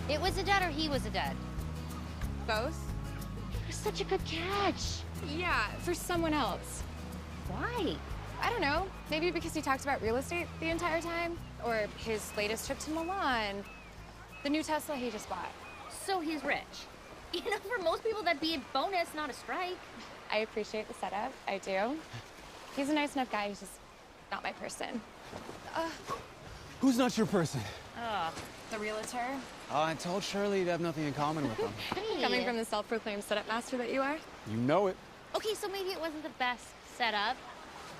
It was a dud or he was a dud? Both? You're such a good catch. Yeah, for someone else. Why? I don't know. Maybe because he talked about real estate the entire time, or his latest trip to Milan, the new Tesla he just bought. So he's rich. You know, for most people that'd be a bonus, not a strike. I appreciate the setup, I do. He's a nice enough guy, he's just not my person. Who's not your person? The realtor? I told Shirley you'd have nothing in common with them. Hey. Coming from the self-proclaimed setup master that you are? You know it. Okay, so maybe it wasn't the best setup.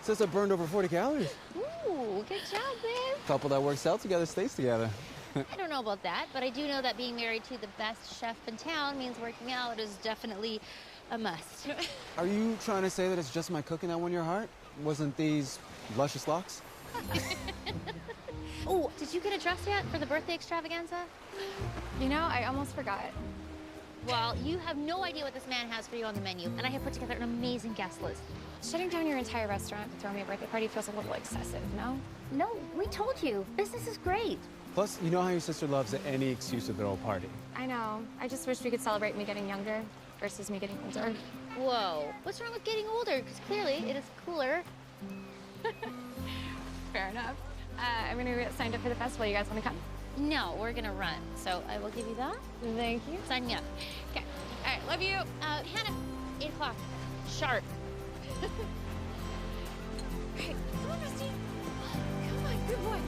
Says I burned over 40 calories. Ooh, good job, babe. Couple that works out together stays together. I don't know about that, but I do know that being married to the best chef in town means working out is definitely a must. Are you trying to say that it's just my cooking that won your heart? Wasn't these luscious locks? Oh, did you get a dress yet for the birthday extravaganza? You know, I almost forgot. Well, you have no idea what this man has for you on the menu, and I have put together an amazing guest list. Shutting down your entire restaurant to throw me a birthday party feels a little excessive, no? No, we told you. Business is great. Plus, you know how your sister loves any excuse to throw a party. I know. I just wish we could celebrate me getting younger versus me getting older. Whoa, what's wrong with getting older? Because clearly it is cooler. Fair enough. I'm gonna get signed up for the festival. You guys wanna come? No, we're gonna run, so I will give you that. Thank you. Sign me up. Okay. All right, love you. Hannah, 8 o'clock, sharp. Hey, come on, Rusty. Come on, good boy.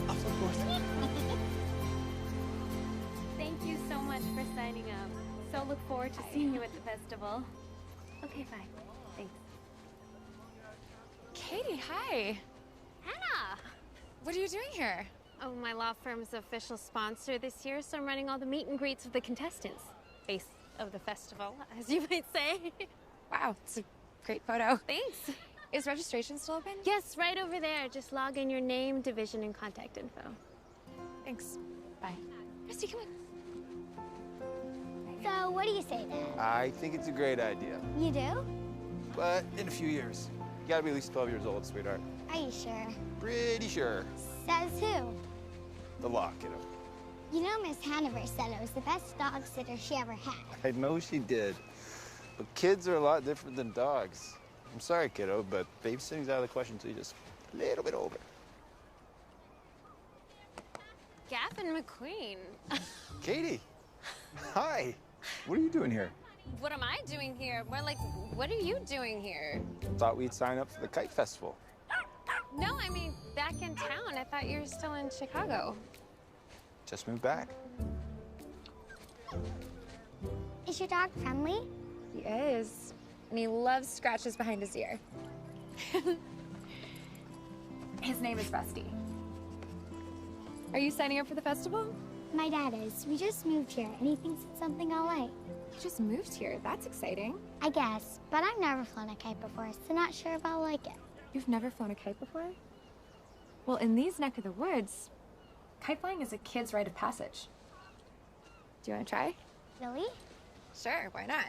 Of course. Thank you so much for signing up. So look forward to seeing you at the festival. Okay, bye. Thanks. Katie, hi. Hannah! What are you doing here? Oh, my law firm's official sponsor this year, so I'm running all the meet and greets with the contestants. Face of the festival, as you might say. Wow, it's a great photo. Thanks. Is registration still open? Yes, right over there. Just log in your name, division, and contact info. Thanks. Bye. Rusty, come on. So, what do you say, Dad? I think it's a great idea, You do? but in a few years. You gotta be at least 12 years old, sweetheart. Are you sure? Pretty sure. Says who? The law, kiddo. You know, Miss Hanover said it was the best dog sitter she ever had. I know she did. But kids are a lot different than dogs. I'm sorry, kiddo, but babysitting's out of the question until you're just a little bit older. Gavin McQueen. Katie, hi. What are you doing here? What am I doing here? More like, what are you doing here? Thought we'd sign up for the kite festival. No, I mean, back in town. I thought you were still in Chicago. Just moved back. Is your dog friendly? He is. And he loves scratches behind his ear. His name is Rusty. Are you signing up for the festival? My dad is. We just moved here, and he thinks it's something I'll like. You just moved here. That's exciting. I guess, but I've never flown a kite before, so not sure if I'll like it. You've never flown a kite before? Well, in these neck of the woods, kite flying is a kid's rite of passage. Do you want to try? Really? Sure, why not?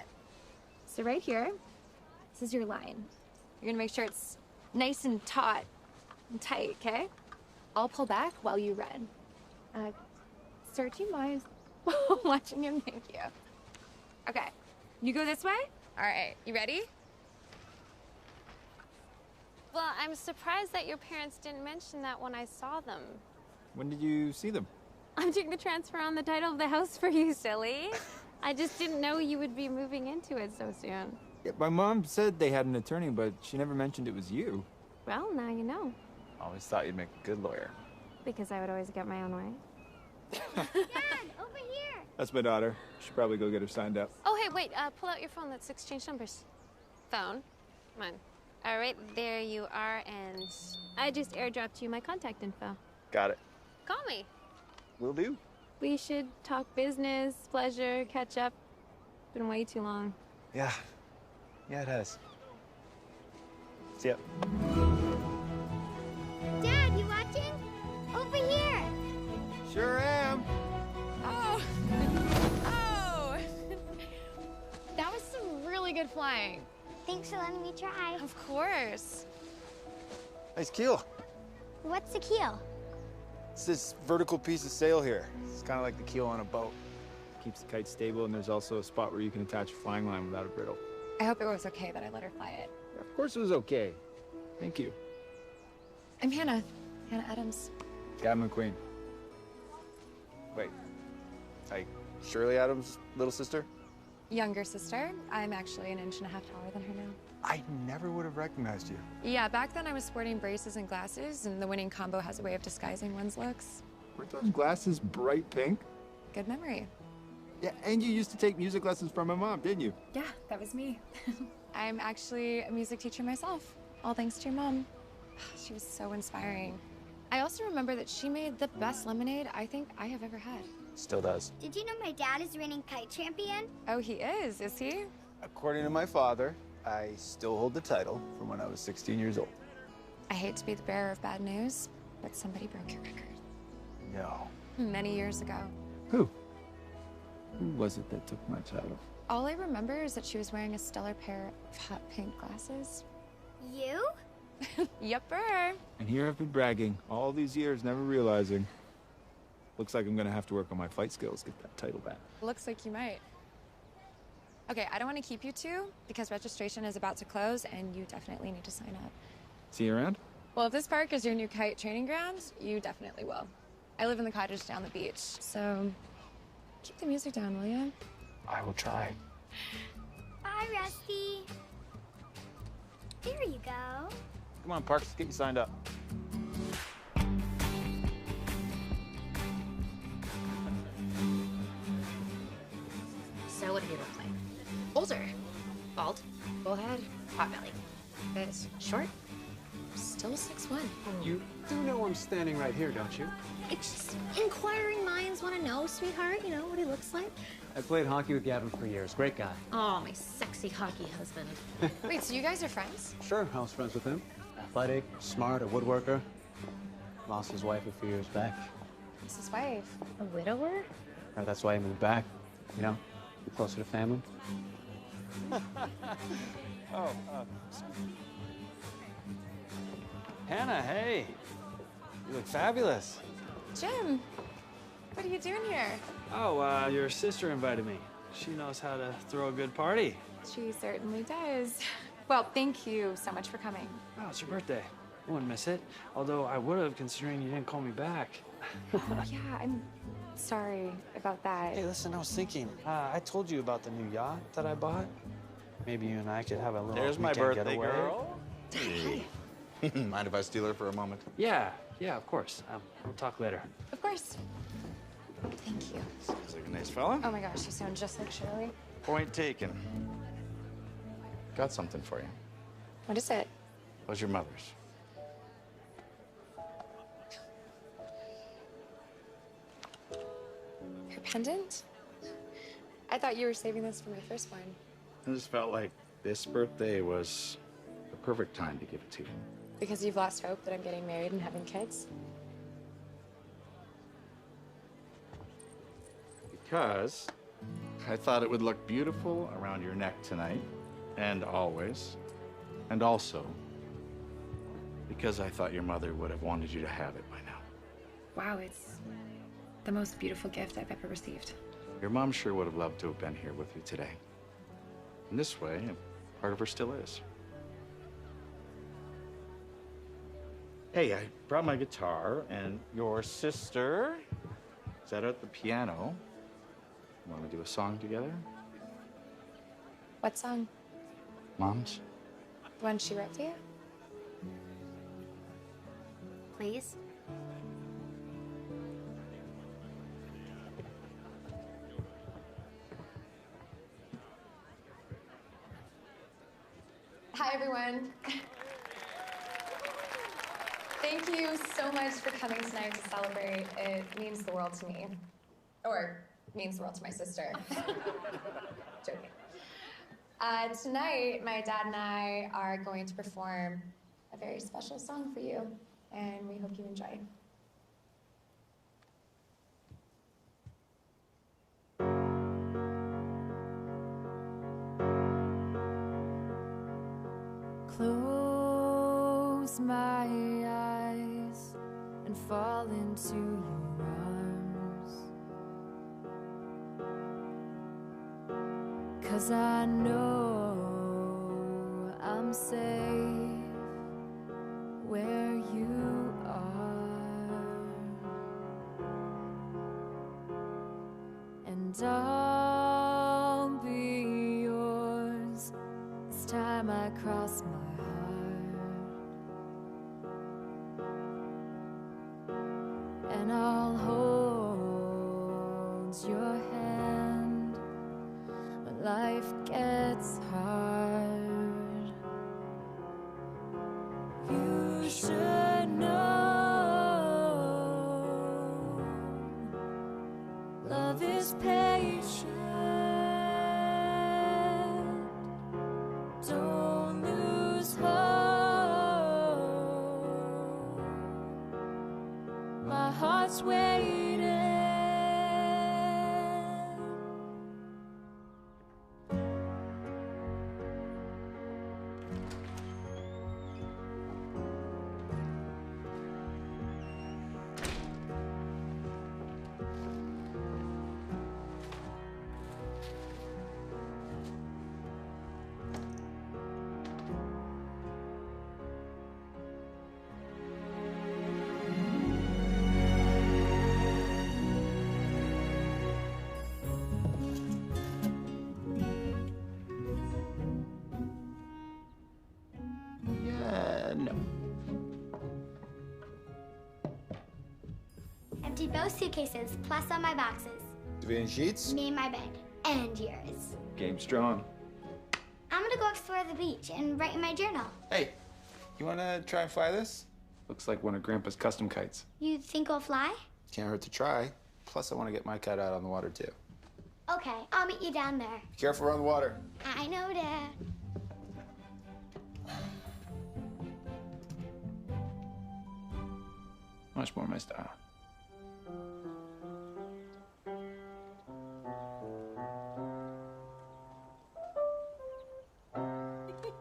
So right here, this is your line. You're gonna make sure it's nice and taut and tight, okay? I'll pull back while you run. Sir, do you mind watching him? Thank you. Okay, you go this way? All right, you ready? Well, I'm surprised that your parents didn't mention that when I saw them. When did you see them? I'm doing the transfer on the title of the house for you, silly. I just didn't know you would be moving into it so soon. Yeah, my mom said they had an attorney, but she never mentioned it was you. Well, now you know. Always thought you'd make a good lawyer. Because I would always get my own way. Dad, over here! That's my daughter. Should probably go get her signed up. Oh, hey, wait. Pull out your phone. Let's exchange numbers. Phone. Come on. All right, there you are, and I just airdropped you my contact info. Got it. Call me. Will do. We should talk business, pleasure, catch up. Been way too long. Yeah. Yeah, it has. See ya. Dad, you watching? Over here! Sure am. Oh! Oh! That was some really good flying. Thanks for letting me try. Of course. Nice keel. What's a keel? It's this vertical piece of sail here. It's kind of like the keel on a boat. Keeps the kite stable, and there's also a spot where you can attach a flying line without a brittle. I hope it was okay that I let her fly it. Of course it was okay. Thank you. I'm Hannah. Hannah Adams. Gavin McQueen. Wait, like Shirley Adams' little sister? Younger sister. I'm actually 1.5 inches taller than her now. I never would have recognized you. Yeah, back then I was sporting braces and glasses, and the winning combo has a way of disguising one's looks. Weren't those glasses bright pink? Good memory. Yeah, and you used to take music lessons from my mom, didn't you? Yeah, that was me. I'm actually a music teacher myself, all thanks to your mom. She was so inspiring. I also remember that she made the best lemonade I think I have ever had. Still does. Did you know my dad is reigning kite champion? Oh, he is he? According to my father, I still hold the title from when I was 16 years old. I hate to be the bearer of bad news, but somebody broke your record. No. Many years ago. Who? Who was it that took my title? All I remember is that she was wearing a stellar pair of hot pink glasses. You? Yupper. And here I've been bragging all these years, never realizing. Looks like I'm gonna have to work on my fight skills, get that title back. Looks like you might. Okay, I don't want to keep you two because registration is about to close and you definitely need to sign up. See you around? Well, if this park is your new kite training grounds, you definitely will. I live in the cottage down the beach, so keep the music down, will you? I will try. Bye, Rusty. There you go. Come on, Parks, get you signed up. So what do you look like? Older, bald, full head, pot belly. This short, still 6'1". You do know I'm standing right here, don't you? It's just inquiring minds want to know, sweetheart. You know what he looks like. I played hockey with Gavin for years. Great guy. Oh, my sexy hockey husband. Wait, so you guys are friends? Sure, I was friends with him. Athletic, smart, a woodworker. Lost his wife a few years back. It's his wife. A widower? That's why he moved back, you know, closer to family. Hannah, hey. You look fabulous. Jim, what are you doing here? Oh, your sister invited me. She knows how to throw a good party. She certainly does. Well, thank you so much for coming. Oh, it's your birthday. I wouldn't miss it. Although I would have, considering you didn't call me back. Yeah, I'm sorry about that. Hey, listen, I was thinking. I told you about the new yacht that I bought. Maybe you and I could have a little There's my weekend birthday getaway. girl. Hey. Mind if I steal her for a moment? Yeah, of course. We'll talk later. Of course. Thank you. Sounds like a nice fella. Oh my gosh, you sound just like Shirley. Point taken. Got something for you. What is it? Was your mother's. Her pendant? I thought you were saving this for my firstborn. I just felt like this birthday was the perfect time to give it to you. Because you've lost hope that I'm getting married and having kids? Because I thought it would look beautiful around your neck tonight, and always. And also, because I thought your mother would have wanted you to have it by now. Wow, it's the most beautiful gift I've ever received. Your mom sure would have loved to have been here with you today. In this way, part of her still is. Hey, I brought my guitar, and your sister is out at the piano. Want to do a song together? What song? Mom's? The one she wrote to you? Please. Hi, everyone. Thank you so much for coming tonight to celebrate. It means the world to me. Or means the world to my sister. Joking. Tonight, my dad and I are going to perform a very special song for you, and we hope you enjoy. Close my eyes and fall into your arms. 'Cause I know I'm safe where you are, and I'll be yours this time I cross my heart, and I'll hold your hand when life gets hard. You should know love is patient. Don't lose hope. My heart's waiting. Yeah, no. Empty both suitcases, plus all my boxes. Civilian sheets? Me and my bed. And yours. Game strong. I'm gonna go explore the beach and write in my journal. Hey, you wanna try and fly this? Looks like one of Grandpa's custom kites. You think I'll fly? Can't hurt to try. Plus, I want to get my kite out on the water, too. Okay, I'll meet you down there. Be careful around the water. I know, Dad. Much more my style.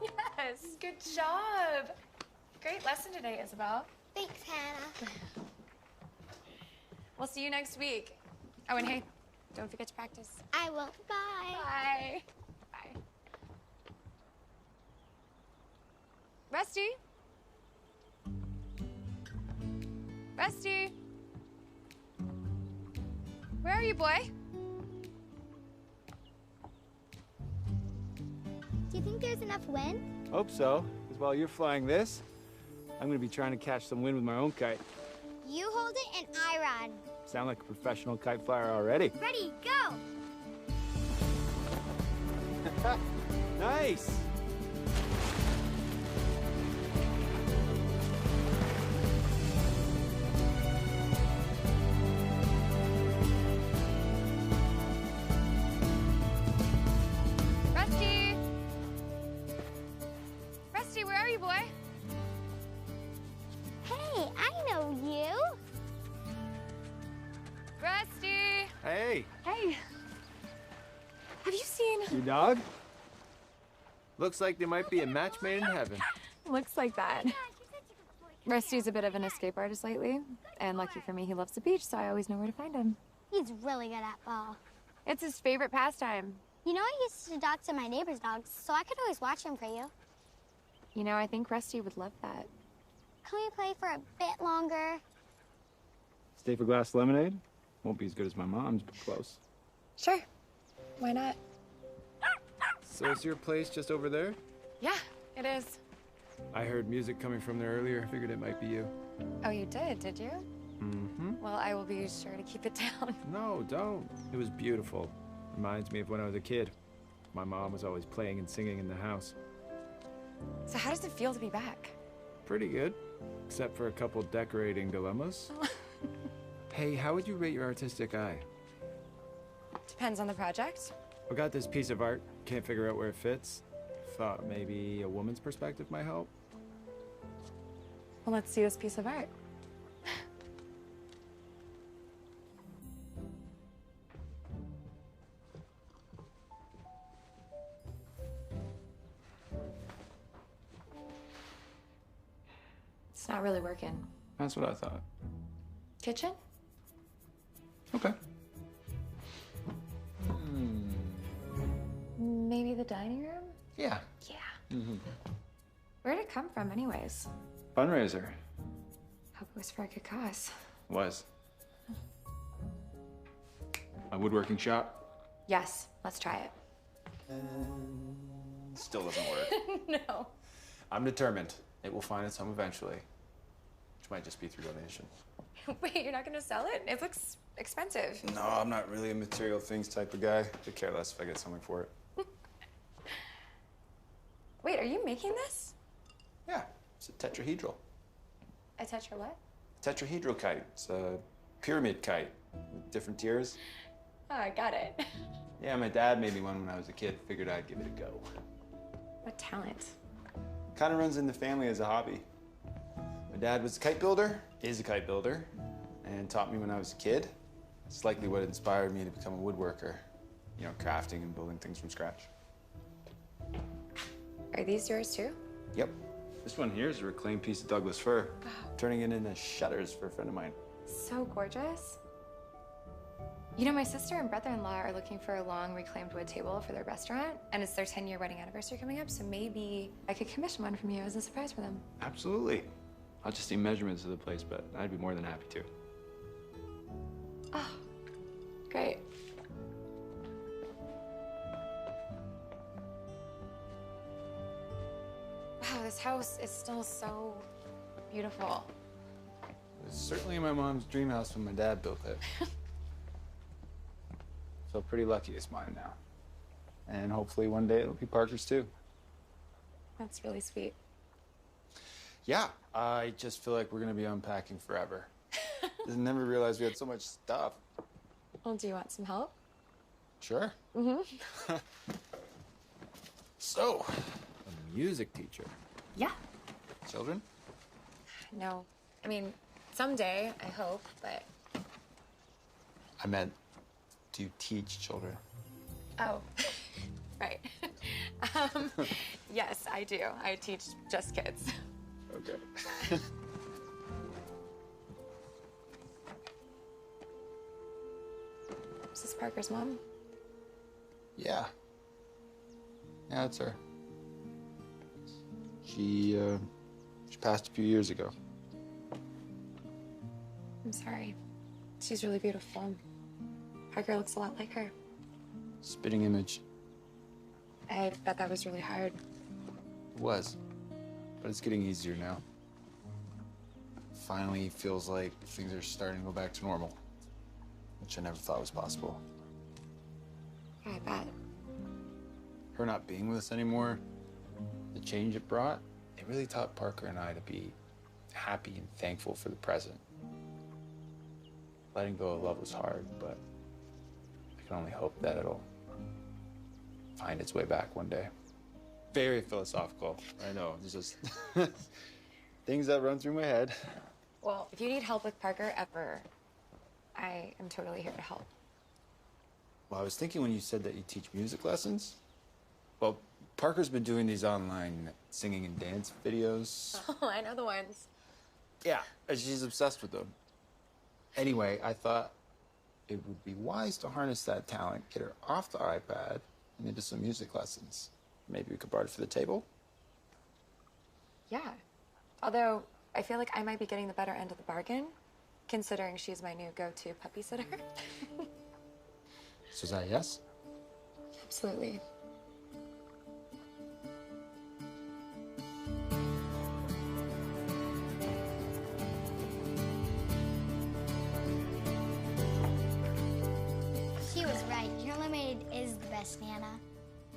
Yes, good job. Great lesson today, Isabel. Thanks, Hannah. We'll see you next week. Oh, and hey, don't forget to practice. I will. Bye. Bye. Bye. Rusty? Rusty? Where are you, boy? Do you think there's enough wind? Hope so, because while you're flying this, I'm gonna be trying to catch some wind with my own kite. You hold it and I run. Sound like a professional kite flyer already. Ready, go! Nice! Rusty? Rusty, where are you, boy? Hey, I know you. Rusty! Hey, Hey. Have you seen? your dog? Looks like there might be a match made in heaven. Looks like that. Rusty's a bit of an escape artist lately, and lucky for me, he loves the beach, so I always know where to find him. He's really good at ball. It's his favorite pastime. You know, I used to dog to my neighbor's dogs, so I could always watch him for you. You know, I think Rusty would love that. Can we play for a bit longer? Stay for a glass of lemonade? Won't be as good as my mom's, but close. Sure. Why not? So is your place just over there? Yeah, it is. I heard music coming from there earlier. Figured it might be you. Oh, you did you? Mm-hmm. Well, I will be sure to keep it down. No, don't. It was beautiful. Reminds me of when I was a kid. My mom was always playing and singing in the house. So how does it feel to be back? Pretty good, except for a couple decorating dilemmas. Hey, how would you rate your artistic eye? Depends on the project. I got this piece of art, can't figure out where it fits. Thought maybe a woman's perspective might help. Well, let's see this piece of art. It's not really working. That's what I thought. Kitchen? Okay. Maybe the dining room? Yeah. Yeah. Mm-hmm. Where'd it come from, anyways? Fundraiser. Hope it was for a good cause. Was. A woodworking shop? Yes, let's try it. Still doesn't work. No. I'm determined. It will find its home eventually. Which might just be through donation. Wait, you're not gonna sell it? It looks expensive. No, I'm not really a material things type of guy. Could care less if I get something for it. Wait, are you making this? Yeah, it's a tetrahedral. A tetra what? Tetrahedral kite. It's a pyramid kite with different tiers. Oh, I got it. Yeah, my dad made me one when I was a kid. Figured I'd give it a go. What talent. Kind of runs in the family as a hobby. My dad was a kite builder, is a kite builder, and taught me when I was a kid. It's likely what inspired me to become a woodworker. You know, crafting and building things from scratch. Are these yours too? Yep. This one here is a reclaimed piece of Douglas fir. Turning it into shutters for a friend of mine. So gorgeous. You know, my sister and brother-in-law are looking for a long reclaimed wood table for their restaurant, and it's their 10-year wedding anniversary coming up, so maybe I could commission one from you as a surprise for them. Absolutely. I'll just need measurements of the place, but I'd be more than happy to. Oh, great. Wow, this house is still so beautiful. It was certainly my mom's dream house when my dad built it. Feel pretty lucky it's mine now. And hopefully one day it'll be Parker's too. That's really sweet. Yeah, I just feel like we're gonna be unpacking forever. I never realized we had so much stuff. Well, do you want some help? Sure. Mm-hmm. So, a music teacher. Yeah. Children? No. I mean, someday, I hope, but... I meant, do you teach children? Oh, right. Yes, I do. I teach just kids. Okay. Is this Parker's mom? Yeah. Yeah, it's her. She passed a few years ago. I'm sorry. She's really beautiful. Parker looks a lot like her. Spitting image. I bet that was really hard. It was. But it's getting easier now. Finally feels like things are starting to go back to normal. Which I never thought was possible. Yeah, I bet. Her not being with us anymore, the change it brought, it really taught Parker and I to be happy and thankful for the present. Letting go of love was hard, but I can only hope that it'll find its way back one day. Very philosophical, I know. It's just things that run through my head. Well, if you need help with Parker ever, I am totally here to help. Well, I was thinking when you said that you teach music lessons. Well, Parker's been doing these online singing and dance videos. Oh, I know the ones. Yeah, and she's obsessed with them. Anyway, I thought it would be wise to harness that talent, get her off the iPad, and into some music lessons. Maybe we could borrow it for the table? Yeah. Although, I feel like I might be getting the better end of the bargain, considering she's my new go-to puppy sitter. So is that a yes? Absolutely. She was right. Your lemonade is the best, Nana.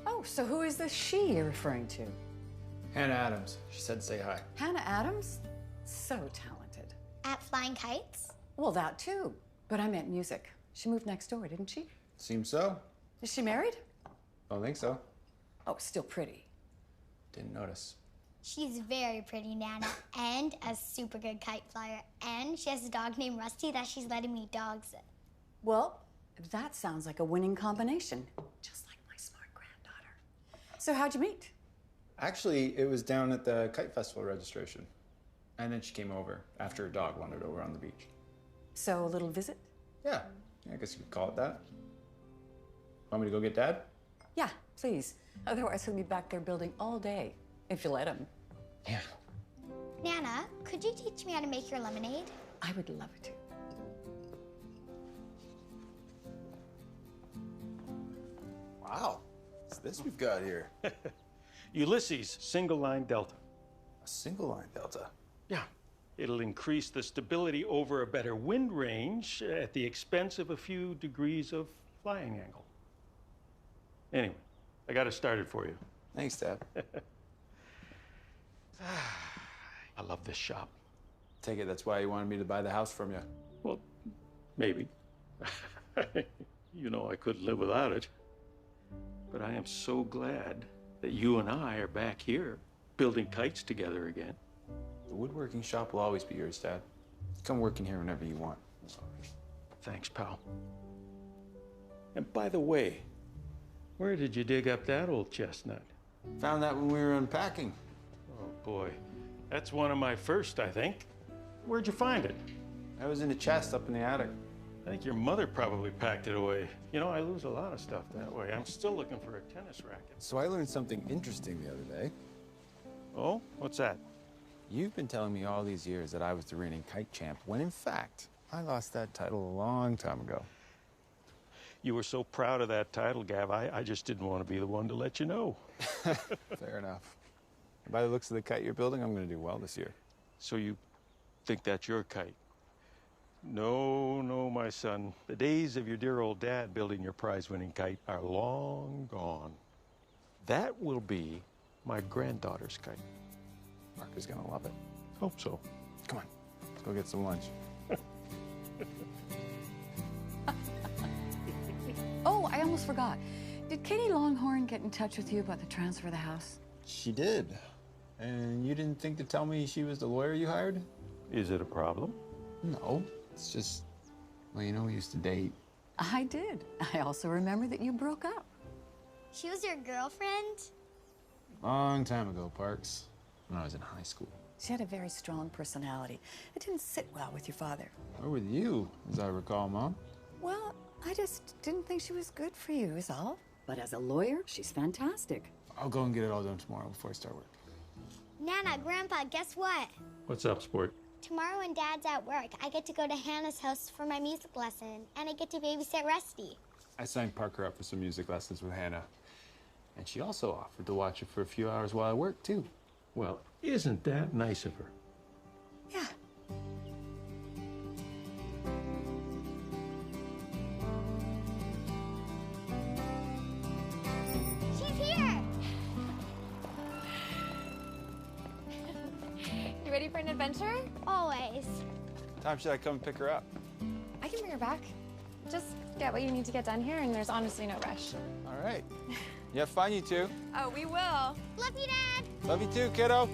Oh, so who is this she you're referring to? Hannah Adams. She said say hi. Hannah Adams? So talented. At Flying Kites? Well, that too. But I meant music. She moved next door, didn't she? Seems so. Is she married? Don't think so. Oh, still pretty. Didn't notice. She's very pretty, Nana, and a super good kite flyer. And she has a dog named Rusty that she's letting me dogs. Well, that sounds like a winning combination. Just like my smart granddaughter. So how'd you meet? Actually, it was down at the Kite Festival registration. And then she came over after her dog wandered over on the beach. So, a little visit? Yeah, I guess you could call it that. Want me to go get Dad? Yeah, please. Otherwise, he'll be back there building all day, if you let him. Yeah. Nana, could you teach me how to make your lemonade? I would love to. Wow. What's this we've got here? Ulysses single line delta. A single line delta. Yeah. It'll increase the stability over a better wind range at the expense of a few degrees of flying angle. Anyway, I got it started for you. Thanks, Dad. I love this shop. Take it that's why you wanted me to buy the house from you. Well, maybe. You know I couldn't live without it. But I am so glad that you and I are back here building kites together again. The woodworking shop will always be yours, Dad. Come work in here whenever you want. Thanks, pal. And by the way, where did you dig up that old chestnut? Found that when we were unpacking. Oh, boy. That's one of my first, I think. Where'd you find it? I was in a chest up in the attic. I think your mother probably packed it away. You know, I lose a lot of stuff that way. I'm still looking for a tennis racket. So I learned something interesting the other day. Oh? What's that? You've been telling me all these years that I was the reigning kite champ, when in fact, I lost that title a long time ago. You were so proud of that title, Gav, I just didn't want to be the one to let you know. Fair enough. By the looks of the kite you're building, I'm going to do well this year. So you think that's your kite? No, no, my son. The days of your dear old dad building your prize-winning kite are long gone. That will be my granddaughter's kite. Mark is going to love it. Hope so. Come on, let's go get some lunch. Oh, I almost forgot. Did Katie Longhorn get in touch with you about the transfer of the house? She did. And you didn't think to tell me she was the lawyer you hired? Is it a problem? No. It's just, well, you know, we used to date. I did. I also remember that you broke up. She was your girlfriend? Long time ago, Parks, when I was in high school. She had a very strong personality. It didn't sit well with your father. Or with you, as I recall, Mom. Well, I just didn't think she was good for you, is all. But as a lawyer, she's fantastic. I'll go and get it all done tomorrow before I start work. Nana, Grandpa, guess what? What's up, sport? Tomorrow when Dad's at work, I get to go to Hannah's house for my music lesson, and I get to babysit Rusty. I signed Parker up for some music lessons with Hannah. And she also offered to watch it for a few hours while I work, too. Well, isn't that nice of her? Yeah. She's here! You ready for an adventure? Always. Time should I come pick her up? I can bring her back. Just get what you need to get done here, and there's honestly no rush. All right. You have fun, you two. Oh, we will. Love you, Dad! Love you too, kiddo.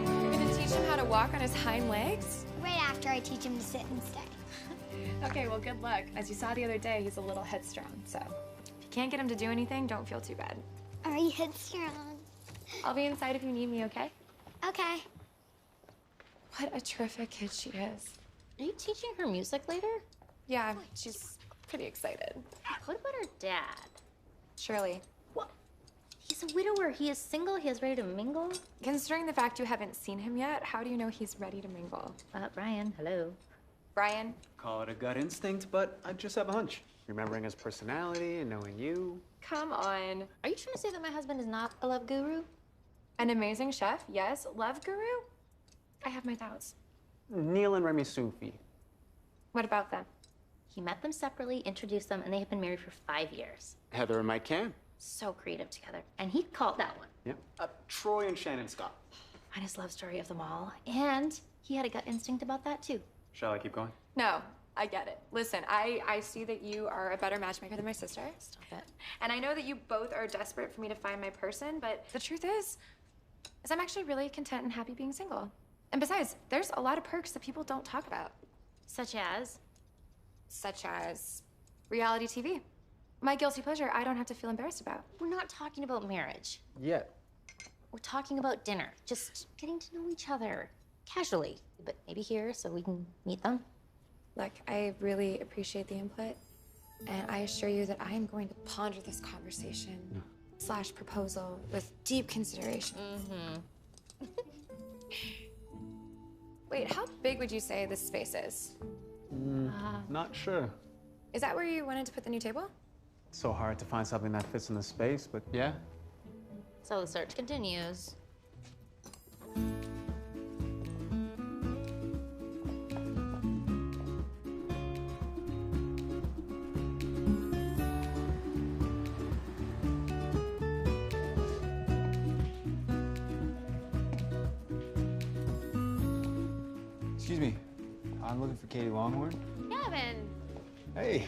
You're gonna teach him how to walk on his hind legs? Right after I teach him to sit and stay. Okay, well, good luck. As you saw the other day, he's a little headstrong, so if you can't get him to do anything, don't feel too bad. Are you headstrong? I'll be inside if you need me, okay? Okay. What a terrific kid she is. Are you teaching her music later? Yeah, she's pretty excited. What about her dad? Shirley, What? He's a widower. He is single. He is ready to mingle. considering the fact you haven't seen him yet, how do you know he's ready to mingle? Brian, hello. Brian? Call it a gut instinct, but I just have a hunch. Remembering his personality and knowing you. Come on. Are you trying to say that my husband is not a love guru? An amazing chef, yes. Love guru? I have my doubts. Neil and Remy Sufi. What about them? He met them separately, introduced them, and they have been married for 5 years. Heather and Mike Cam. So creative together. And he called that one. Yep. Troy and Shannon Scott. Finest love story of them all. And he had a gut instinct about that, too. Shall I keep going? No, I get it. Listen, I see that you are a better matchmaker than my sister. Stop it. And I know that you both are desperate for me to find my person, but the truth is I'm actually really content and happy being single. And besides, there's a lot of perks that people don't talk about. Such as? Such as reality TV. My guilty pleasure I don't have to feel embarrassed about. We're not talking about marriage. Yet. We're talking about dinner, just getting to know each other casually, but maybe here so we can meet them. Look, I really appreciate the input, and I assure you that I am going to ponder this conversation / proposal with deep consideration. Wait, how big would you say this space is? Not sure. Is that where you wanted to put the new table? It's so hard to find something that fits in the space, but yeah. So the search continues. Excuse me. I'm looking for Katie Longhorn. Gavin. Hey,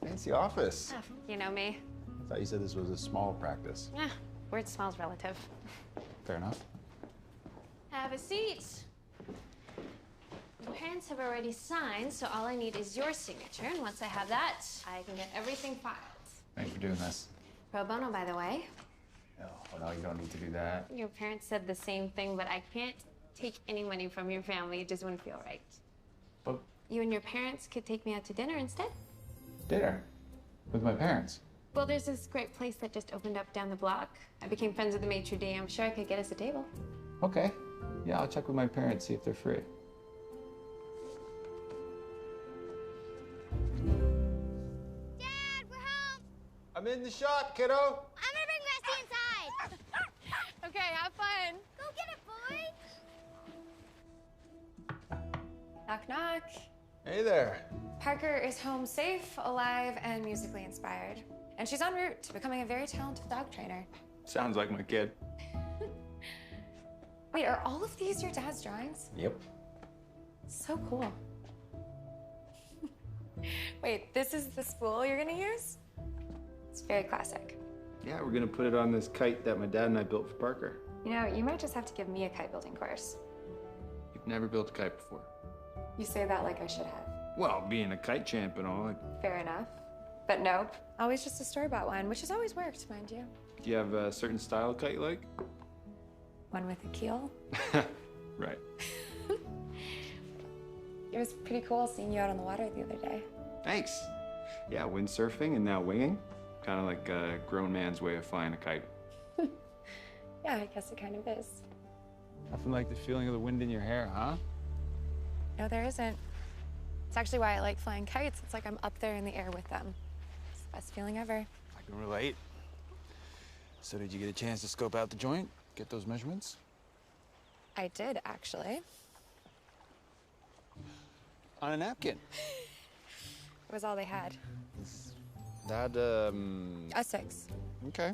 fancy office. Oh, you know me. I thought you said this was a small practice. Yeah, word smells relative. Fair enough. Have a seat. Your parents have already signed, so all I need is your signature. And once I have that, I can get everything filed. Thanks for doing this. Pro bono, by the way. Oh, no, you don't need to do that. Your parents said the same thing, but I can't take any money from your family. It just wouldn't feel right. But You and your parents could take me out to dinner instead. dinner with my parents. Well, there's this great place that just opened up down the block. I became friends with the maitre d'. I'm sure I could get us a table. Okay. Yeah, I'll check with my parents, see if they're free. Dad, we're home. I'm in the shop, kiddo. I'm gonna bring Rusty inside. Okay, have fun. Go get it, boy. Knock, knock. Hey there. Parker is home safe, alive, and musically inspired. And she's en route to becoming a very talented dog trainer. Sounds like my kid. Wait, are all of these your dad's drawings? Yep. So cool. Wait, this is the spool you're gonna use? It's very classic. Yeah, we're gonna put it on this kite that my dad and I built for Parker. You know, you might just have to give me a kite building course. You've never built a kite before. You say that like I should have. Well, being a kite champ and all, Fair enough. But nope, always just a store-bought one, which has always worked, mind you. do you have a certain style of kite you like? One with a keel. Right. It was pretty cool seeing you out on the water the other day. Thanks. Yeah, windsurfing and now winging. Kind of like a grown man's way of flying a kite. Yeah, I guess it kind of is. Nothing like the feeling of the wind in your hair, huh? No, there isn't. It's actually why I like flying kites. It's like I'm up there in the air with them. It's the best feeling ever. I can relate. So did you get a chance to scope out the joint? Get those measurements? I did, actually. On a napkin. It was all they had. That, A 6. okay.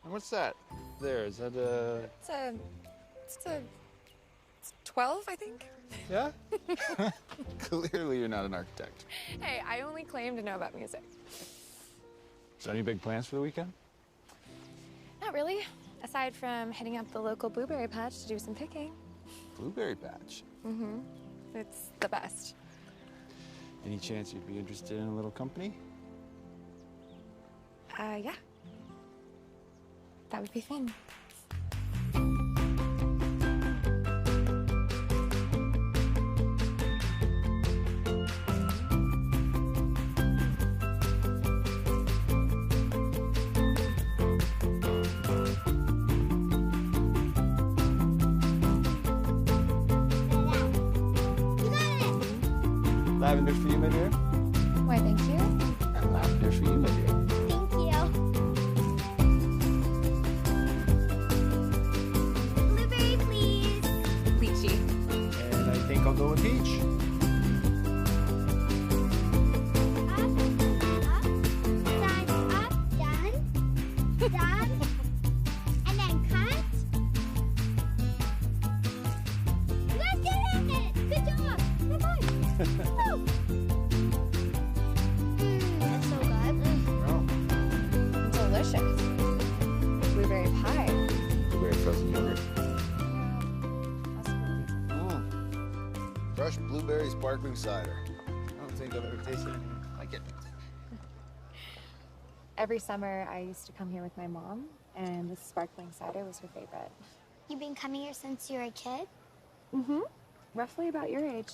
And what's that? There, is that, It's 12, I think. Yeah? Clearly you're not an architect. Hey, I only claim to know about music. So any big plans for the weekend? Not really. Aside from hitting up the local blueberry patch to do some picking. Blueberry patch. Mm-hmm. It's the best. Any chance you'd be interested in a little company? Yeah. That would be fun. Lavender for you, my dear. Why, thank you. And lavender for you, my dear. Thank you. Blueberry, please. Lychee. And I think I'll go with peach. Up, done, and then cut. You guys did it! Good job! High five! That's so good. Delicious. Blueberry pie. Blueberry frozen yogurt. Fresh blueberry sparkling cider. I don't think I've ever tasted anything like it. Every summer, I used to come here with my mom, and the sparkling cider was her favorite. You've been coming here since you were a kid? Mm-hmm. Roughly about your age.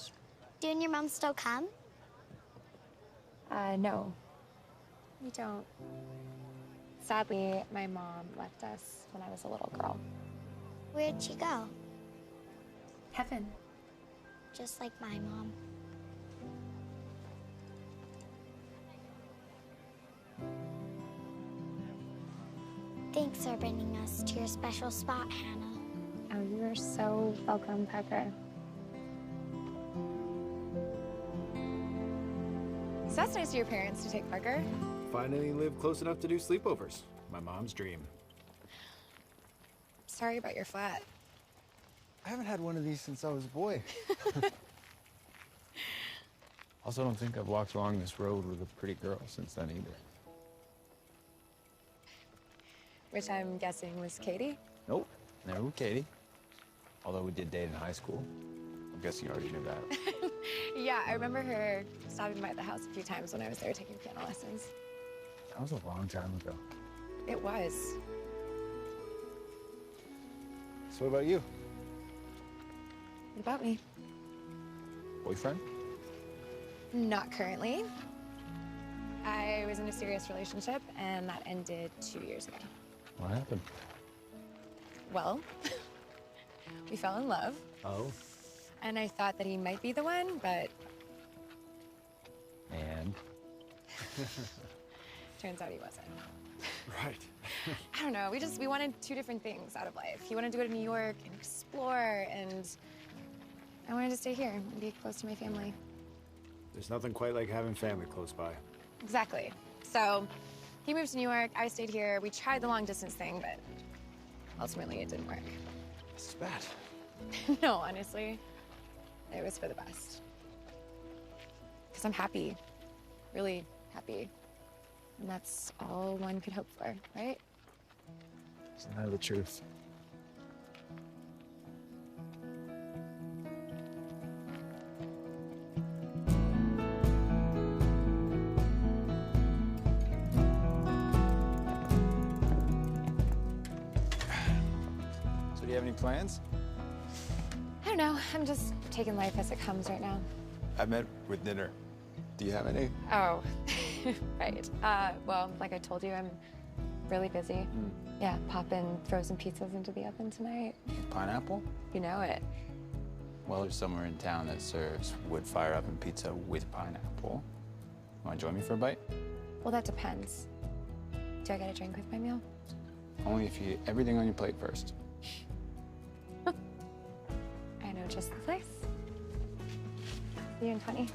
Do you and your mom still come? No. We don't. Sadly, my mom left us when I was a little girl. Where'd she go? Heaven. Just like my mom. Thanks for bringing us to your special spot, Hannah. Oh, you are so welcome, Parker. So that's nice of your parents to take Parker. Finally live close enough to do sleepovers. My mom's dream. Sorry about your flat. I haven't had one of these since I was a boy. Also, don't think I've walked along this road with a pretty girl since then either. Which I'm guessing was Katie? Nope, never with Katie. Although we did date in high school. I'm guessing you already knew that. Yeah, I remember her stopping by the house a few times when I was there taking piano lessons. That was a long time ago. It was. So what about you? What about me? Boyfriend? Not currently. I was in a serious relationship, and that ended 2 years ago. What happened? Well, we fell in love, Oh. and I thought that he might be the one, but And? turns out he wasn't. Right. I don't know, we wanted two different things out of life. He wanted to go to New York and explore, and I wanted to stay here and be close to my family. There's nothing quite like having family close by. Exactly. So he moved to New York, I stayed here. We tried the long distance thing, but ultimately it didn't work. It's bad. No, honestly, it was for the best. Because I'm happy, really happy. And that's all one could hope for, right? Isn't that the truth? So do you have any plans? I don't know, I'm just taking life as it comes right now. I meant with dinner. Do you have any? Oh, right. Well, like I told you, I'm really busy. Yeah, popping frozen pizzas into the oven tonight. Pineapple? You know it. Well, there's somewhere in town that serves wood fire oven pizza with pineapple. Want to join me for a bite? Well, that depends. Do I get a drink with my meal? Only if you eat everything on your plate first. I know just the place. See you in 20.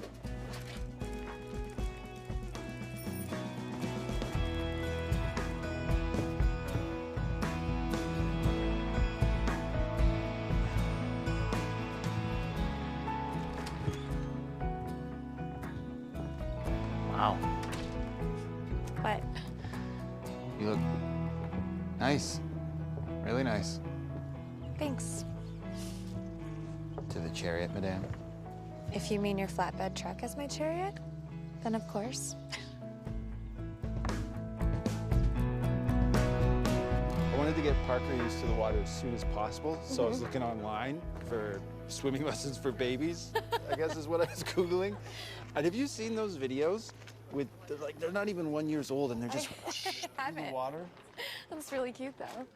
Wow. What? You look nice. Really nice. Thanks. To the chariot, madame. If you mean your flatbed truck as my chariot, then of course. I wanted to get Parker used to the water as soon as possible, so I was looking online for swimming lessons for babies, I guess is what I was Googling. And have you seen those videos with, like, they're not even 1 year old and they're just in the water? That's really cute, though.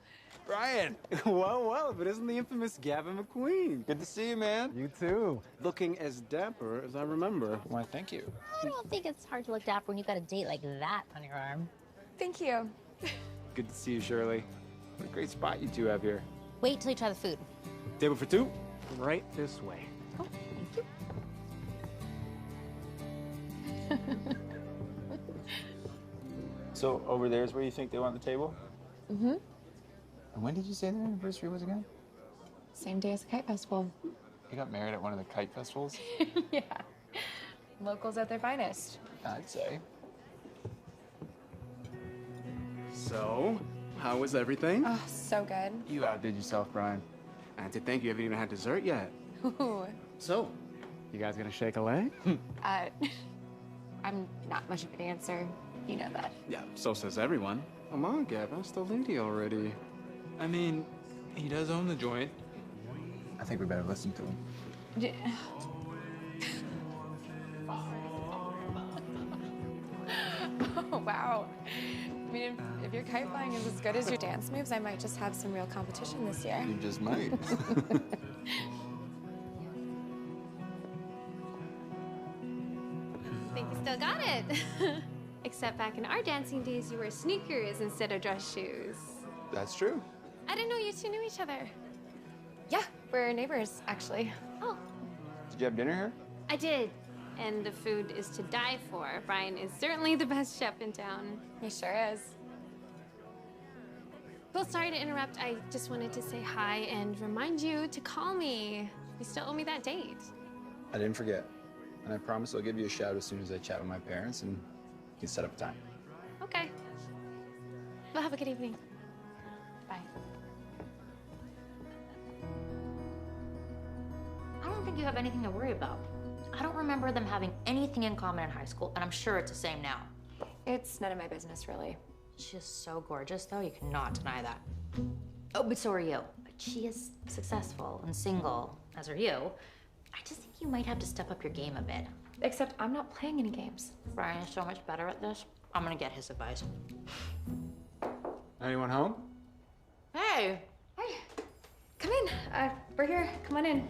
Brian! Well, but isn't the infamous Gavin McQueen? Good to see you, man. You too. Looking as dapper as I remember. Why, thank you. I don't think it's hard to look dapper when you got a date like that on your arm. Thank you. Good to see you, Shirley. What a great spot you two have here. Wait till you try the food. Table for two, right this way. Oh, thank you. So over there is where you think they want the table? Mm-hmm. And when did you say their anniversary was again? Same day as the kite festival. You got married at one of the kite festivals? Yeah. Locals at their finest. I'd say. So, how was everything? Oh, so good. You outdid yourself, Brian. And to think you haven't even had dessert yet. Ooh. So, you guys gonna shake a leg? I'm not much of a dancer. You know that. Yeah, so says everyone. Come on, Gavin, it's the lady already. I mean, he does own the joint. I think we better listen to him. Oh, wow. I mean, if your kite flying is as good as your dance moves, I might just have some real competition this year. You just might. Think you still got it. Except back in our dancing days, you wore sneakers instead of dress shoes. That's true. I didn't know you two knew each other. Yeah, we're neighbors, actually. Oh, Did you have dinner here? I did. And the food is to die for. Brian is certainly the best chef in town. He sure is. Well, sorry to interrupt. I just wanted to say hi and remind you to call me. You still owe me that date. I didn't forget. And I promise I'll give you a shout as soon as I chat with my parents and you can set up a time. Okay. Well, have a good evening. Bye. I don't think you have anything to worry about. I don't remember them having anything in common in high school, and I'm sure it's the same now. It's none of my business, really. She is so gorgeous, though. You cannot deny that. Oh, but so are you. But she is successful and single, as are you. I just think you might have to step up your game a bit. Except I'm not playing any games. Brian is so much better at this. I'm gonna get his advice. Anyone home? Hey! Hey, come in. We're here. Come on in.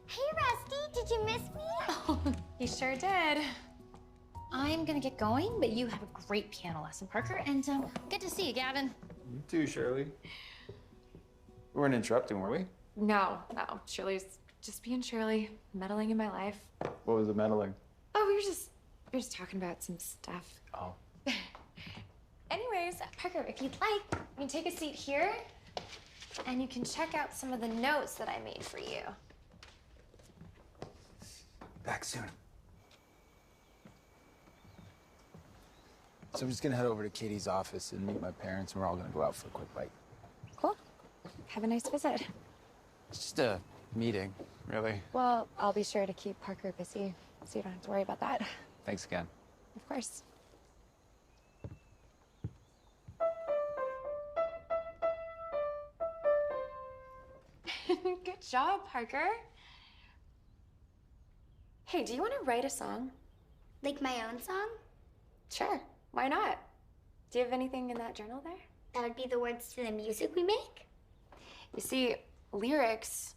Hey, Rusty, did you miss me? Oh, you sure did. I'm gonna get going, but you have a great piano lesson, Parker, and good to see you, Gavin. You too, Shirley. We weren't interrupting, were we? No. Shirley's just being Shirley, meddling in my life. What was the meddling? Oh, we were just talking about some stuff. Oh. Anyways, Parker, if you'd like, you can take a seat here, and you can check out some of the notes that I made for you. Back soon. So I'm just gonna head over to Katie's office and meet my parents, and we're all gonna go out for a quick bite. Cool. Have a nice visit. It's just a meeting, really. Well, I'll be sure to keep Parker busy, so you don't have to worry about that. Thanks again. Of course. Good job, Parker. Hey, do you want to write a song? Like my own song? Sure. Why not? Do you have anything in that journal there? That would be the words to the music we make? You see, lyrics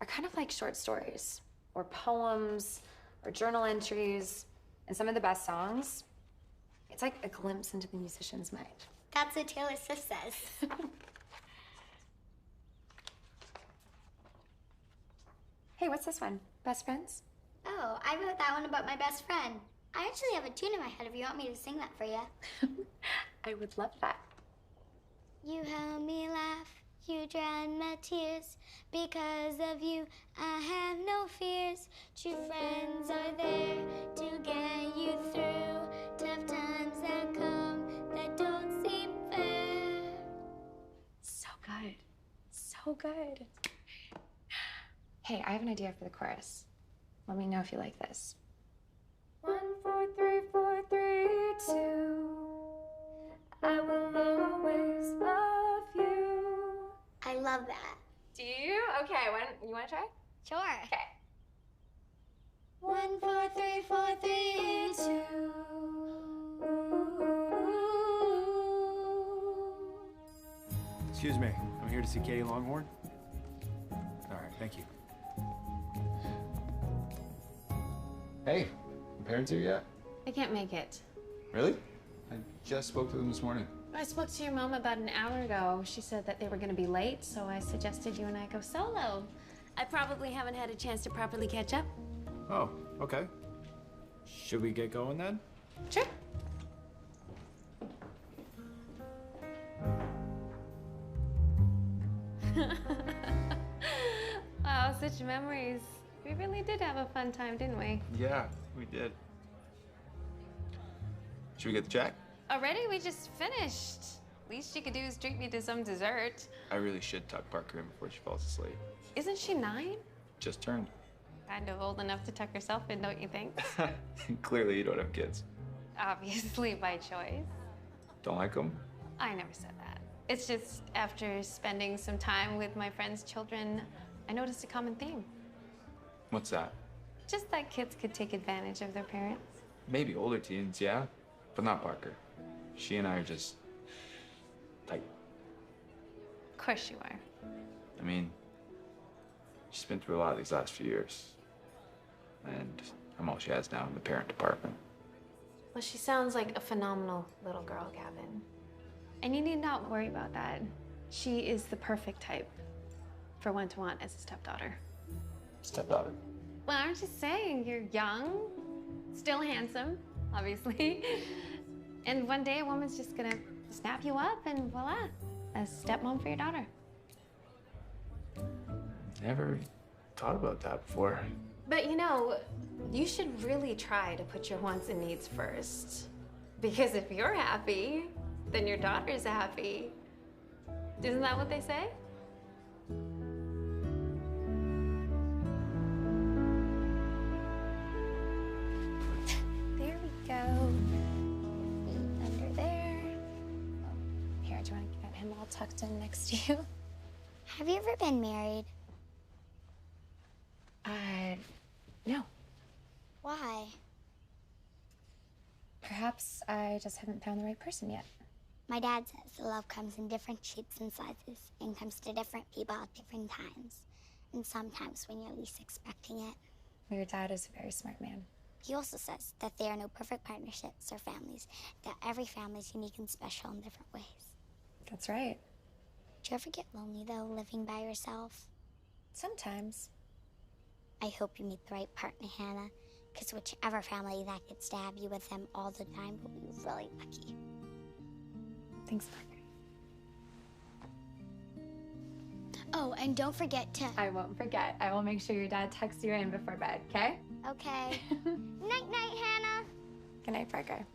are kind of like short stories, or poems, or journal entries, and some of the best songs, it's like a glimpse into the musician's mind. That's what Taylor Swift says. Hey, what's this one? Best friends? Oh, I wrote that one about my best friend. I actually have a tune in my head if you want me to sing that for you. I would love that. You help me laugh, you drown my tears. Because of you, I have no fears. True friends are there to get you through tough times that come that don't seem fair. So good. So good. Hey, I have an idea for the chorus. Let me know if you like this. 1, 4, 3, 4, 3, 2. I will always love you. I love that. Do you? Okay, you want to try? Sure. Okay. 1, 4, 3, 4, 3, 2. Excuse me, I'm here to see Katie Longhorn. All right, thank you. Hey, my parents here yet? I can't make it. Really? I just spoke to them this morning. I spoke to your mom about an hour ago. She said that they were going to be late, so I suggested you and I go solo. I probably haven't had a chance to properly catch up. Oh, okay. Should we get going then? Sure. Wow, such memories. We really did have a fun time, didn't we? Yeah, we did. Should we get the check? Already? We just finished. Least you could do is treat me to some dessert. I really should tuck Parker in before she falls asleep. Isn't she 9? Just turned. Kind of old enough to tuck herself in, don't you think? Clearly you don't have kids. obviously by choice. Don't like them? I never said that. It's just after spending some time with my friends' children, I noticed a common theme. What's that? Just that kids could take advantage of their parents. Maybe older teens, yeah, but not Parker. She and I are just tight. Of course you are. I mean, she's been through a lot these last few years. And I'm all she has now in the parent department. Well, she sounds like a phenomenal little girl, Gavin. And you need not worry about that. She is the perfect type for one to want as a stepdaughter. Stepdaughter. Well, I'm just saying, you're young, still handsome, obviously. And one day a woman's just gonna snap you up and voila, a stepmom for your daughter. Never thought about that before. But you know, you should really try to put your wants and needs first. Because if you're happy, then your daughter's happy. Isn't that what they say? There we go. Under there. Here, do you want to get him all tucked in next to you? Have you ever been married? No. Why? Perhaps I just haven't found the right person yet. My dad says love comes in different shapes and sizes and comes to different people at different times. And sometimes when you're least expecting it. Well, your dad is a very smart man. He also says that there are no perfect partnerships or families, that every family is unique and special in different ways. That's right. Do you ever get lonely, though, living by yourself? Sometimes. I hope you meet the right partner, Hannah, because whichever family that gets to have you with them all the time will be really lucky. Thanks, Parker. Oh, and don't forget to... I won't forget. I will make sure your dad tucks you in before bed, okay? Okay. Night-night, Hannah. Good night, Parker.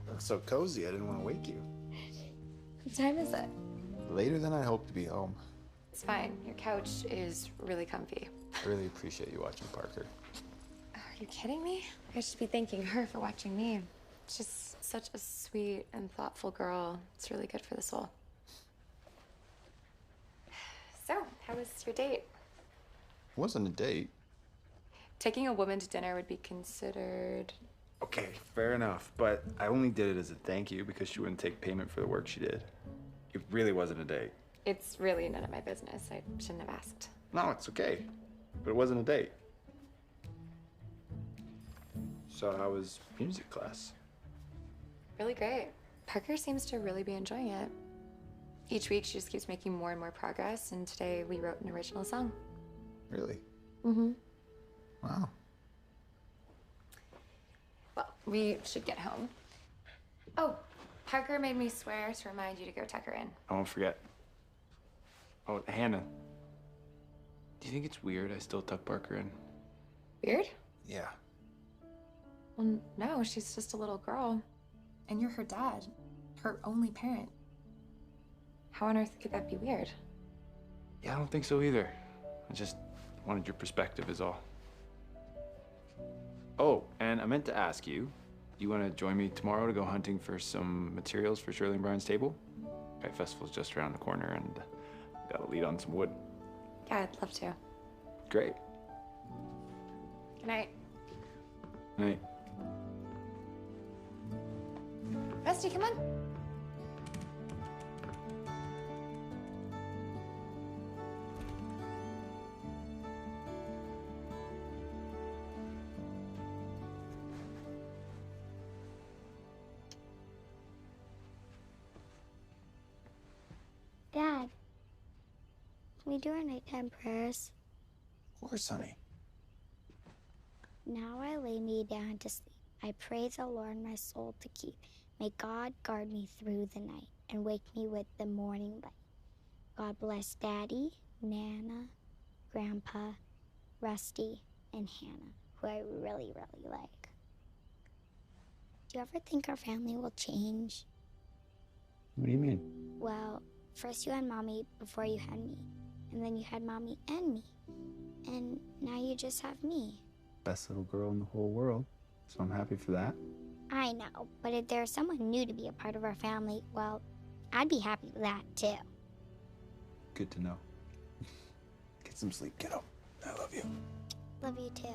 Looks so cozy, I didn't want to wake you. What time is it? Later than I hoped to be home. It's fine. Your couch is really comfy. I really appreciate you watching Parker. Are you kidding me? I should be thanking her for watching me. She's such a sweet and thoughtful girl. It's really good for the soul. So, how was your date? It wasn't a date. Taking a woman to dinner would be considered... Okay, fair enough, but I only did it as a thank you because she wouldn't take payment for the work she did. It really wasn't a date. It's really none of my business. I shouldn't have asked. No, it's okay, but it wasn't a date. So how was music class? Really great. Parker seems to really be enjoying it. Each week, she just keeps making more and more progress, and today we wrote an original song. Really? Mm-hmm. Wow. Well, we should get home. Oh, Parker made me swear to remind you to go tuck her in. I won't forget. Oh, Hannah. Do you think it's weird I still tuck Parker in? Weird? Yeah. Well, no, she's just a little girl. And you're her dad, her only parent. How on earth could that be weird? Yeah, I don't think so either. I just wanted your perspective is all. Oh, and I meant to ask you, you want to join me tomorrow to go hunting for some materials for Shirley and Brian's table? Kite Festival's just around the corner and gotta lead on some wood. Yeah, I'd love to. Great. Good night. Night. Rusty, come on. Dad, can we do our nighttime prayers? Of course, honey. Now I lay me down to sleep. I pray the Lord my soul to keep. May God guard me through the night and wake me with the morning light. God bless Daddy, Nana, Grandpa, Rusty, and Hannah, who I really, really like. Do you ever think our family will change? What do you mean? Well, first you had Mommy before you had me, and then you had Mommy and me, and now you just have me. Best little girl in the whole world, so I'm happy for that. I know, but if there's someone new to be a part of our family, well, I'd be happy with that too. Good to know. Get some sleep, kiddo. I love you. Love you too.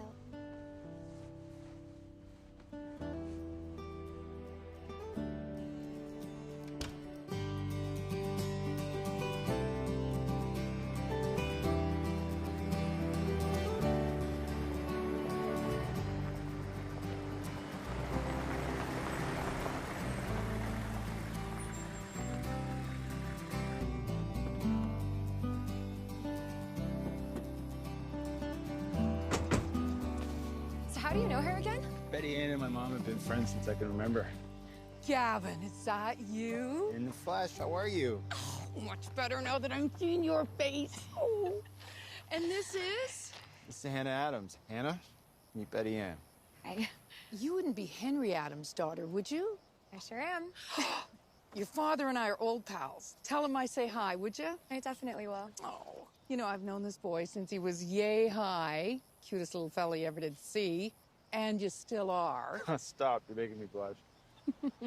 How do you know her again? Betty Ann and my mom have been friends since I can remember. Gavin, is that you? In the flesh, how are you? Oh, much better now that I'm seeing your face. Oh. And this is? This is Hannah Adams. Hannah, meet Betty Ann. Hi. You wouldn't be Henry Adams' daughter, would you? I sure am. Your father and I are old pals. Tell him I say hi, would you? I definitely will. Oh, you know, I've known this boy since he was yay high. Cutest little fella you ever did see. And you still are. Stop, you're making me blush.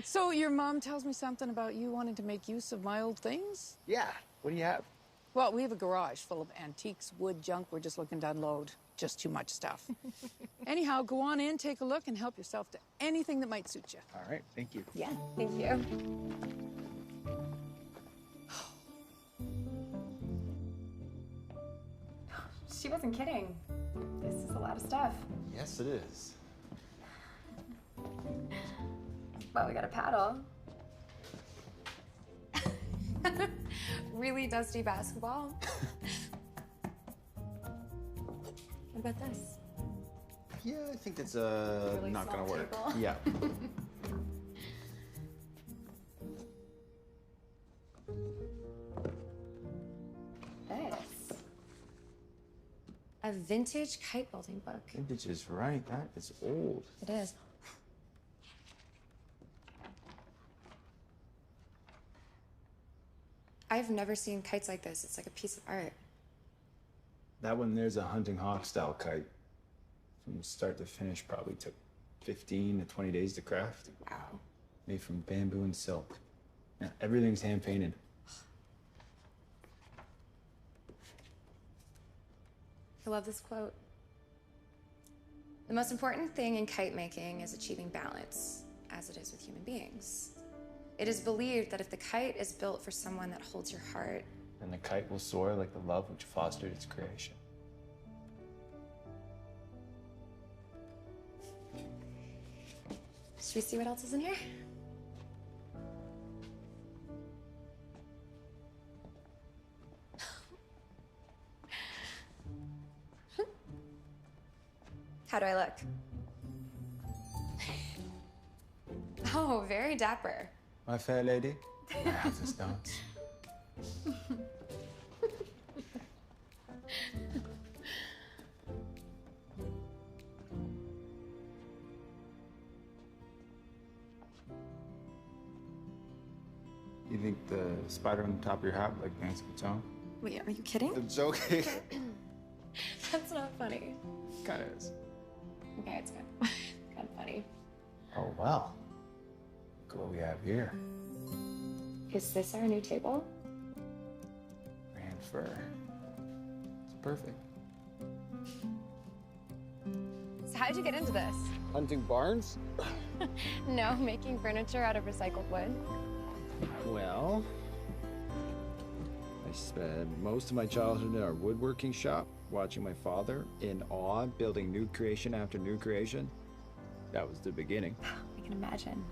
So your mom tells me something about you wanting to make use of my old things? Yeah, what do you have? Well, we have a garage full of antiques, wood, junk. We're just looking to unload. Just too much stuff. Anyhow, go on in, take a look, and help yourself to anything that might suit you. All right, thank you. Yeah, thank you. She wasn't kidding. This is a lot of stuff. Yes, it is. Well, we got a paddle. Really dusty basketball. What about this? Yeah, I think that's Really not gonna small work. table. Yeah. This. A vintage kite building book. Vintage is right. That is old. It is. I've never seen kites like this. It's like a piece of art. That one there's a hunting hawk style kite. From start to finish probably took 15 to 20 days to craft. Wow. Made from bamboo and silk. Yeah, everything's hand painted. I love this quote. The most important thing in kite making is achieving balance, as it is with human beings. It is believed that if the kite is built for someone that holds your heart, And the kite will soar like the love which fostered its creation. should we see what else is in here? How do I look? Oh, very dapper. My fair lady, I have this dance. You think the spider on the top of your hat like Nancy Patone? Wait, are you kidding? I'm joking. That's not funny. Kind of is. Okay, it's kind of funny. Oh, well. Look what we have here. Is this our new table? Grand fur. It's perfect. So how'd you get into this? Hunting barns? No, making furniture out of recycled wood. Well, I spent most of my childhood in our woodworking shop, watching my father in awe building new creation after new creation. That was the beginning. I can imagine.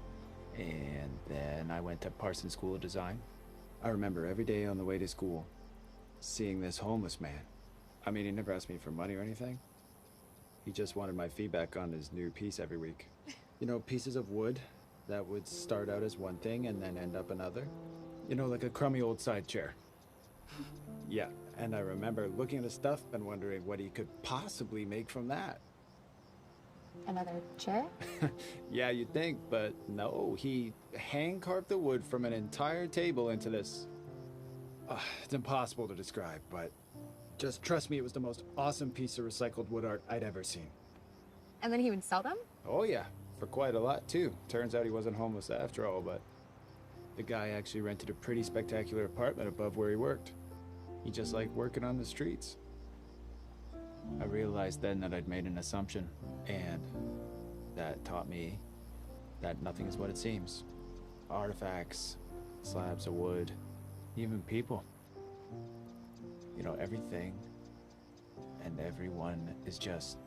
And then I went to Parsons School of Design. I remember every day on the way to school, seeing this homeless man. I mean, he never asked me for money or anything. He just wanted my feedback on his new piece every week. You know, pieces of wood that would start out as one thing and then end up another. You know, like a crummy old side chair. Yeah, And I remember looking at his stuff and wondering what he could possibly make from that. Another chair? Yeah, you'd think, but no. He hand-carved the wood from an entire table into this. It's impossible to describe, but just trust me, it was the most awesome piece of recycled wood art I'd ever seen. And then he would sell them? Oh yeah, for quite a lot too. Turns out he wasn't homeless after all, but the guy actually rented a pretty spectacular apartment above where he worked. He just liked working on the streets. I realized then that I'd made an assumption, and that taught me that nothing is what it seems. Artifacts, slabs of wood, even people. You know, everything and everyone is just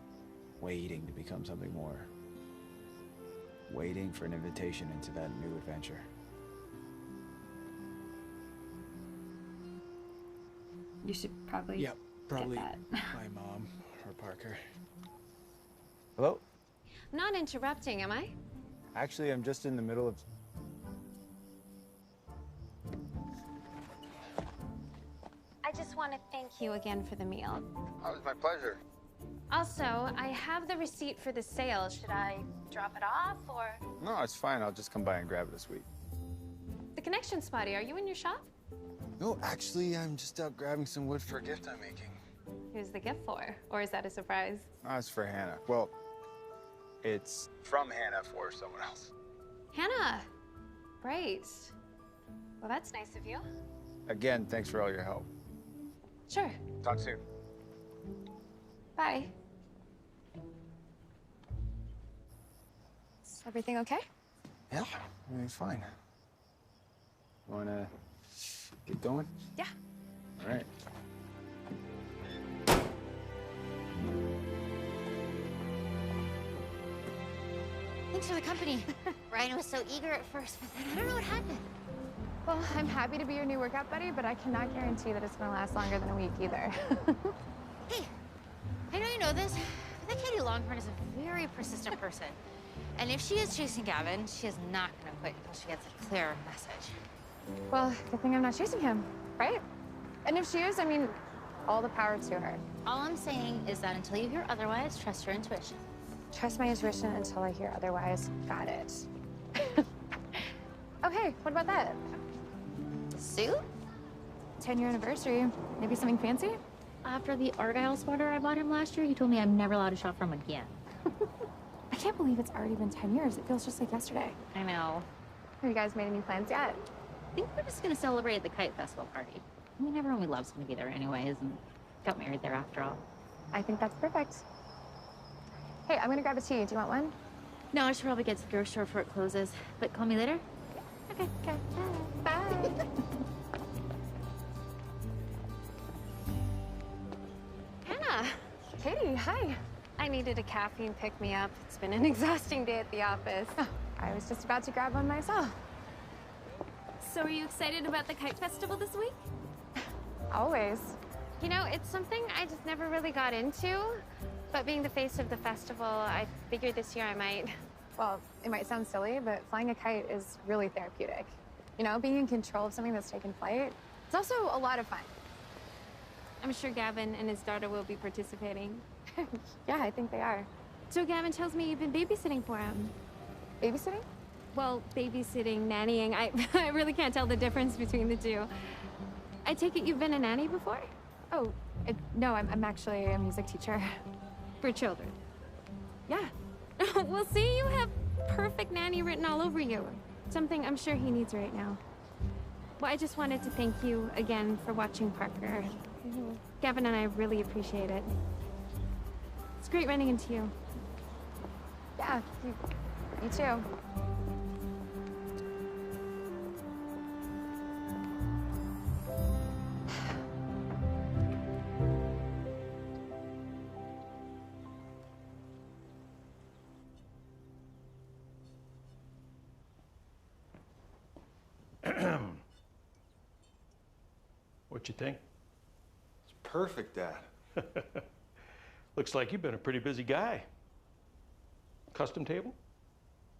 waiting to become something more. Waiting for an invitation into that new adventure. You should probably. Yep, probably get that. my mom or Parker. Hello? I'm not interrupting, am I? Actually, I'm just in the middle of... I just want to thank you again for the meal. Oh, it was my pleasure. Also, I have the receipt for the sale. Should I drop it off or? No, it's fine. I'll just come by and grab it this week. The connection spotty, are you in your shop? No, actually, I'm just out grabbing some wood for a gift I'm making. Who's the gift for? Or is that a surprise? Oh, it's for Hannah. Well, it's from Hannah for someone else. Hannah! Right. Well, that's nice of you. Again, thanks for all your help. Sure. Talk soon. Bye. Is everything okay? Yeah, everything's fine. Wanna get going? Yeah. All right. Thanks for the company. Ryan was so eager at first, but then I don't know what happened. Well, I'm happy to be your new workout buddy, but I cannot guarantee that it's going to last longer than a week either. Hey, I know you know this, but that Katie Longhorn is a very persistent person. And if she is chasing Gavin, she is not going to quit until she gets a clear message. Well, good thing I'm not chasing him, right? And if she is, I mean, all the power to her. All I'm saying is that until you hear otherwise, trust your intuition. Trust my intuition until I hear otherwise. Got it. Oh, hey, what about that? Suit? 10-year anniversary. Maybe something fancy? After the Argyle sweater I bought him last year, he told me I'm never allowed to shop from again. I can't believe it's already been 10 years. It feels just like yesterday. I know. Have you guys made any plans yet? I think we're just gonna celebrate at the Kite Festival party. I mean, everyone we love's gonna be there anyways, and got married there after all. I think that's perfect. Hey, I'm gonna grab a tea. Do you want one? No, I should probably get to the grocery store before it closes. But call me later? Okay, okay. Bye. Hannah! Katie, hi. I needed a caffeine pick-me-up. It's been an exhausting day at the office. I was just about to grab one myself. So are you excited about the Kite Festival this week? Always. You know, it's something I just never really got into. But being the face of the festival, I figured this year I might. Well, it might sound silly, but flying a kite is really therapeutic. You know, being in control of something that's taken flight, it's also a lot of fun. I'm sure Gavin and his daughter will be participating. Yeah, I think they are. So Gavin tells me you've been babysitting for him. Babysitting? Well, babysitting, nannying, I really can't tell the difference between the two. I take it you've been a nanny before? Oh, no, I'm actually a music teacher. For children? Yeah. Well, see, you have perfect nanny written all over you. Something I'm sure he needs right now. Well, I just wanted to thank you again for watching Parker. Gavin and I really appreciate it. It's great running into you. Yeah, you too. What you think? It's perfect, Dad. Looks like you've been a pretty busy guy. Custom table?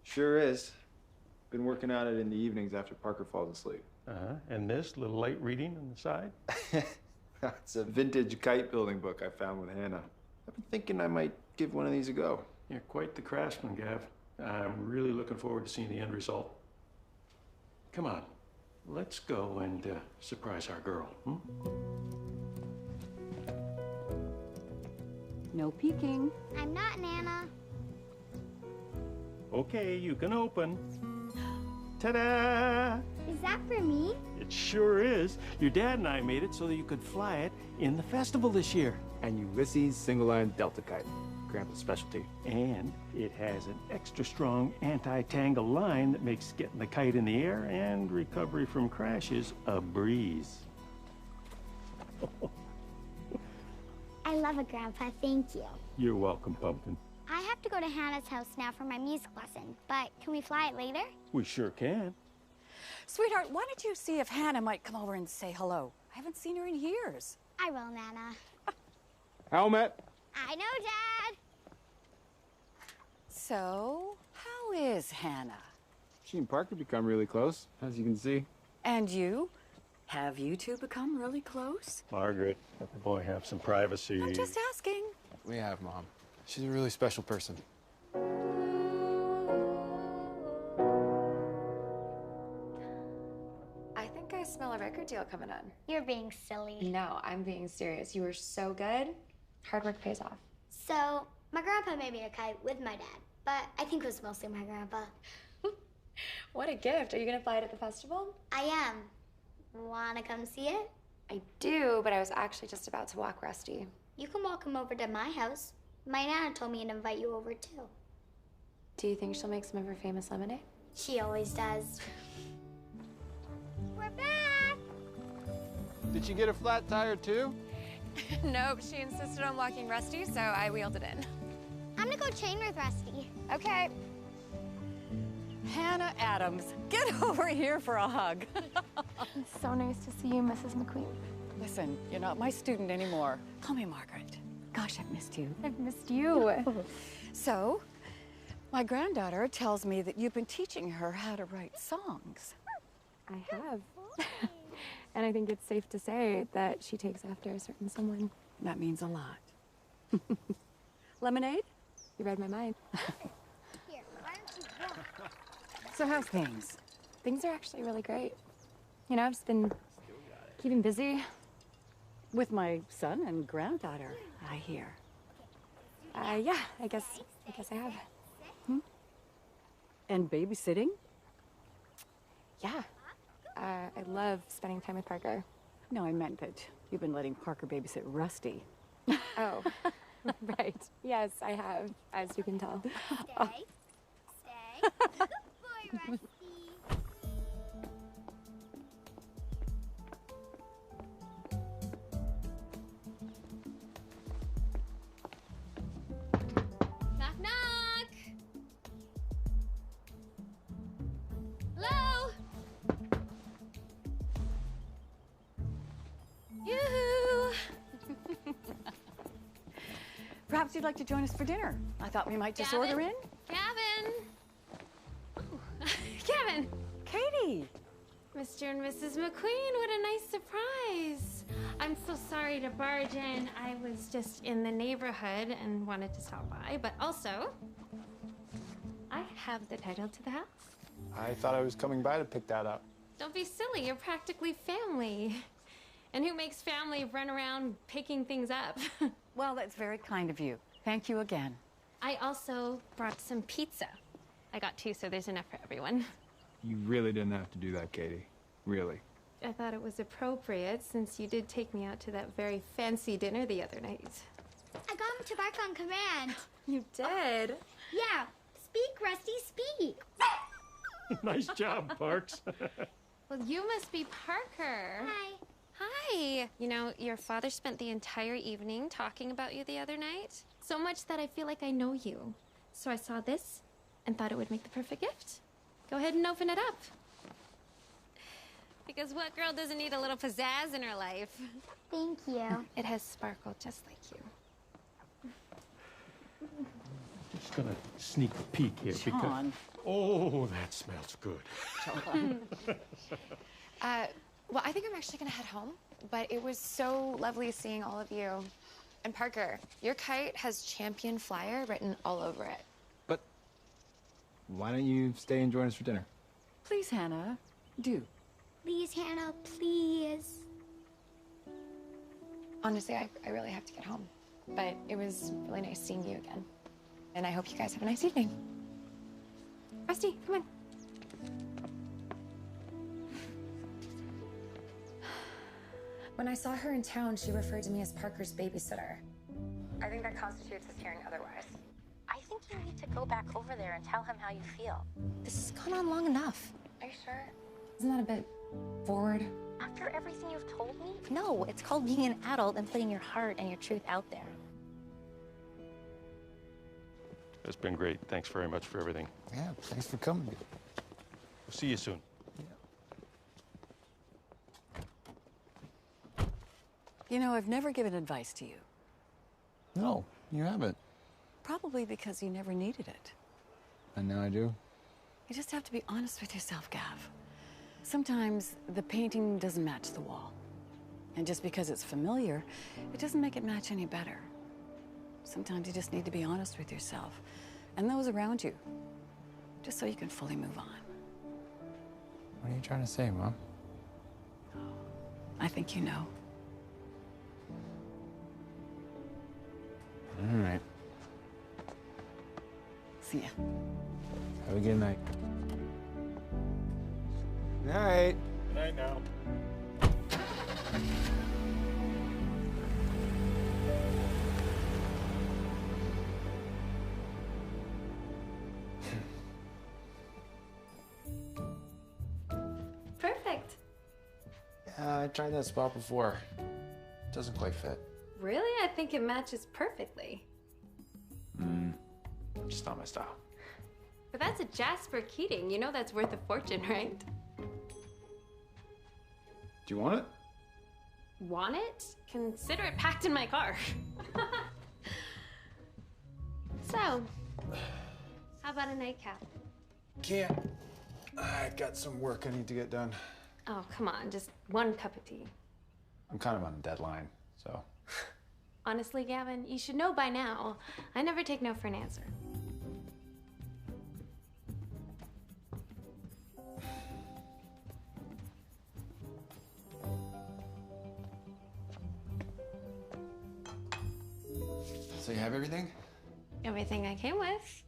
Sure is. Been working on it in the evenings after Parker falls asleep. And this little light reading on the side? It's a vintage kite building book I found with Hannah. I've been thinking I might give one of these a go. You're quite the craftsman, Gav. I'm really looking forward to seeing the end result. Come on, let's go and surprise our girl. No peeking. I'm not Nana. Okay, you can open. Ta-da! Is that for me? It sure is. Your dad and I made it so that you could fly it in the festival this year. And Ulysses single-line delta kite, Grandpa's specialty. And it has an extra strong anti-tangle line that makes getting the kite in the air and recovery from crashes a breeze. I love it, Grandpa. Thank you. You're welcome, Pumpkin. I have to go to Hannah's house now for my music lesson, but can we fly it later? We sure can. Sweetheart, why don't you see if Hannah might come over and say hello? I haven't seen her in years. I will, Nana. Helmet. I know, Dad. So, how is Hannah? She and Parker become really close, as you can see. And you? Have you two become really close? Margaret, let the boy have some privacy. I'm just asking. We have, Mom. She's a really special person. I think I smell a record deal coming on. You're being silly. No, I'm being serious. You were so good. Hard work pays off. So, my grandpa made me a kite with my dad, but I think it was mostly my grandpa. What a gift. Are you gonna fly it at the festival? I am. Wanna come see it? I do, but I was actually just about to walk Rusty. You can walk him over to my house. My Nana told me to invite you over too. Do you think she'll make some of her famous lemonade? She always does. We're back! Did she get a flat tire too? Nope, she insisted on walking Rusty, so I wheeled it in. I'm gonna go train with Rusty. Okay. Hannah Adams, get over here for a hug. It's so nice to see you, Mrs. McQueen. Listen, you're not my student anymore. Call me Margaret. Gosh, I've missed you. I've missed you. So, my granddaughter tells me that you've been teaching her how to write songs. I have. And I think it's safe to say that she takes after a certain someone. That means a lot. Lemonade? You read my mind. Here, why don't you walk? So how's things? Things are actually really great. You know, I've just been keeping busy. With my son and granddaughter, I hear. Yeah, I guess I have. And babysitting? Yeah. I love spending time with Parker. No, I meant that you've been letting Parker babysit Rusty. Oh, right. Yes, I have, as you can tell. Stay. Stay. Good boy, Rusty. Knock, knock! Hello? Yoo-hoo! Perhaps you'd like to join us for dinner. I thought we might just Gavin? order in. Gavin! Oh, Gavin! Katie! Mr. and Mrs. McQueen, what a nice surprise. I'm so sorry to barge in. I was just in the neighborhood and wanted to stop by, but also, I have the title to the house. I thought I was coming by to pick that up. Don't be silly, you're practically family. And who makes family run around picking things up? Well, that's very kind of you. Thank you again. I also brought some pizza. I got 2, so there's enough for everyone. You really didn't have to do that, Katie. Really. I thought it was appropriate since you did take me out to that very fancy dinner the other night. I got him to bark on command. You did? Yeah. Speak, Rusty, speak. Nice job, Parks. Well, you must be Parker. Hi. Hi. You know, your father spent the entire evening talking about you the other night. So much that I feel like I know you. So I saw this and thought it would make the perfect gift. Go ahead and open it up. Because what girl doesn't need a little pizzazz in her life? Thank you. It has sparkle just like you. Just gonna sneak a peek here John. because... Oh, that smells good. Well, I think I'm actually gonna head home, but it was so lovely seeing all of you. And Parker, your kite has Champion Flyer written all over it. But why don't you stay and join us for dinner? Please, Hannah, do. Please, Hannah, please. Honestly, I really have to get home. But it was really nice seeing you again. And I hope you guys have a nice evening. Rusty, come on. When I saw her in town, she referred to me as Parker's babysitter. I think that constitutes as hearing otherwise. I think you need to go back over there and tell him how you feel. This has gone on long enough. Are you sure? Isn't that a bit forward? After everything you've told me? No, it's called being an adult and putting your heart and your truth out there. It's been great. Thanks very much for everything. Yeah, thanks for coming. We'll see you soon. You know, I've never given advice to you. No, you haven't. Probably because you never needed it. And now I do. You just have to be honest with yourself, Gav. Sometimes the painting doesn't match the wall. And just because it's familiar, it doesn't make it match any better. Sometimes you just need to be honest with yourself and those around you, just so you can fully move on. What are you trying to say, Mom? I think you know. All right. See ya. Have a good night. Night. Good night now. Perfect. Yeah, I tried that spot before. It doesn't quite fit. Really? I think it matches perfectly. Just not my style. But that's a Jasper Keating. You know that's worth a fortune, right? Do you want it? Want it? Consider it packed in my car. So, how about a nightcap? Can't. I got some work I need to get done. Oh, come on, just one cup of tea. I'm kind of on a deadline, so. Honestly, Gavin, you should know by now. I never take no for an answer. So you have everything? Everything I came with,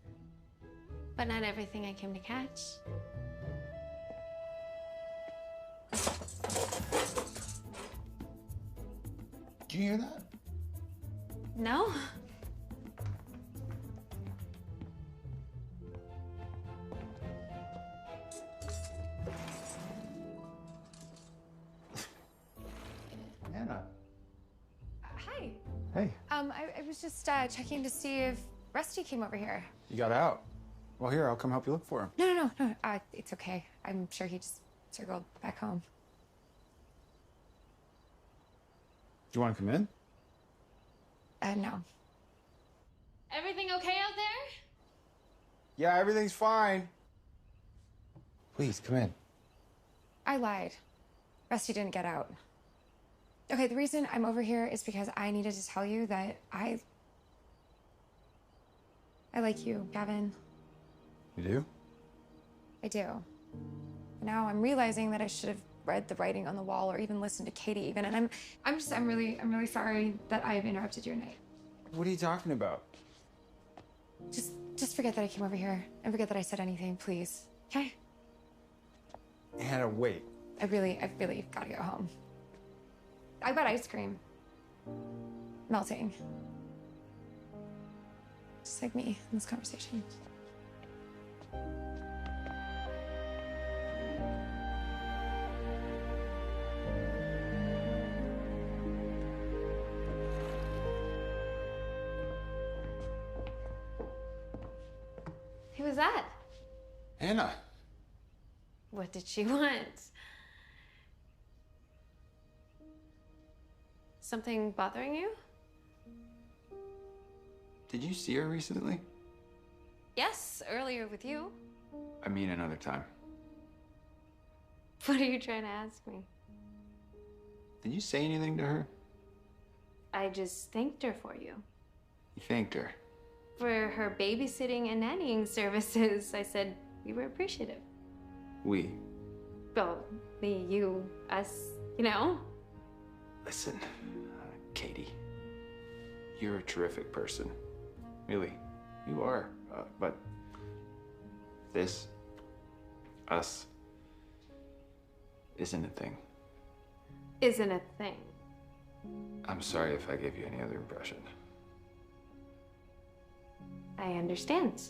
but not everything I came to catch. Do you hear that? No? Anna. Hi. Hey. I was just checking to see if Rusty came over here. You got out. Well, here, I'll come help you look for him. No. It's okay. I'm sure he just circled back home. Do you want to come in? No. Everything okay out there? Yeah, everything's fine. Please, come in. I lied. Rusty didn't get out. Okay, the reason I'm over here is because I needed to tell you that I like you, Gavin. You do? I do. Now I'm realizing that I should have read the writing on the wall or even listened to Katie even, and I'm really sorry that I've interrupted your night. What are you talking about? Just forget that I came over here and forget that I said anything, please. Okay? Hannah, wait. I really gotta go home. I got ice cream. Melting. Just like me in this conversation. Who was that? Hannah. What did she want? Something bothering you? Did you see her recently? Yes, earlier with you. I mean, another time. What are you trying to ask me? Did you say anything to her? I just thanked her for you. You thanked her. For her babysitting and nannying services. I said we were appreciative. We. Well, me, you, us, you know? Listen, Katie, you're a terrific person. Really, you are. But this, us, isn't a thing. Isn't a thing. I'm sorry if I gave you any other impression. I understand.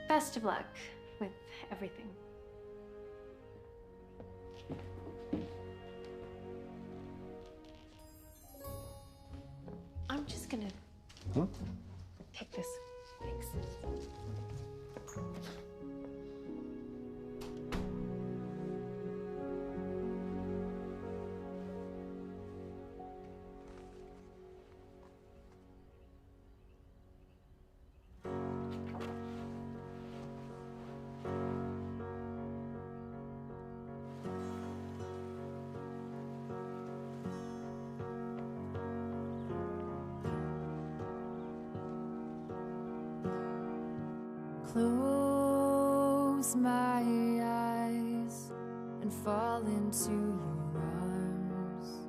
Best of luck with everything. I'm just gonna take this. Thanks. Close my eyes and fall into your arms,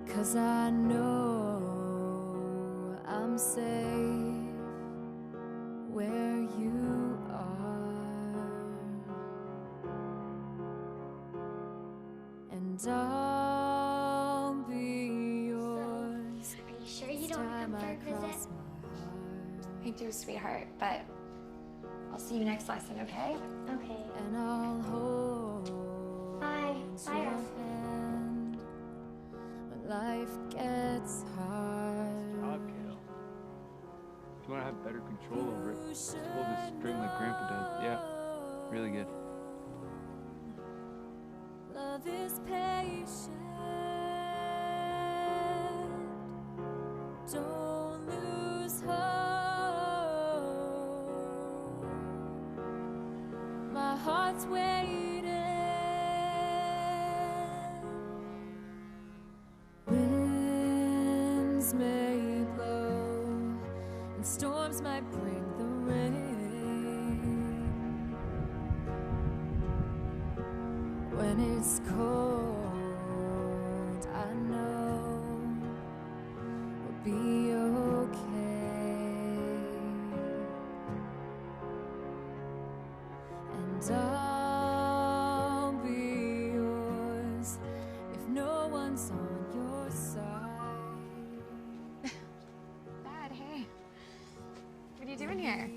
'cause I know I'm safe where you are, and I'll be yours. Are you sure you don't come for a visit? I do, sweetheart, but I'll see you next lesson, okay? Okay. And I'll hold Bye. Bye, your Russell. hand when life gets hard. Stop, Kale. Do you want to have better control over it? Just hold this string like Grandpa does. Yeah, really good. Love is patient. Don't lose hope. My heart's waiting. Winds may blow and storms might bring the rain. When it's cold, I know we'll be okay. And I'll be yours if no one's on your side. Dad, hey. What are you doing here?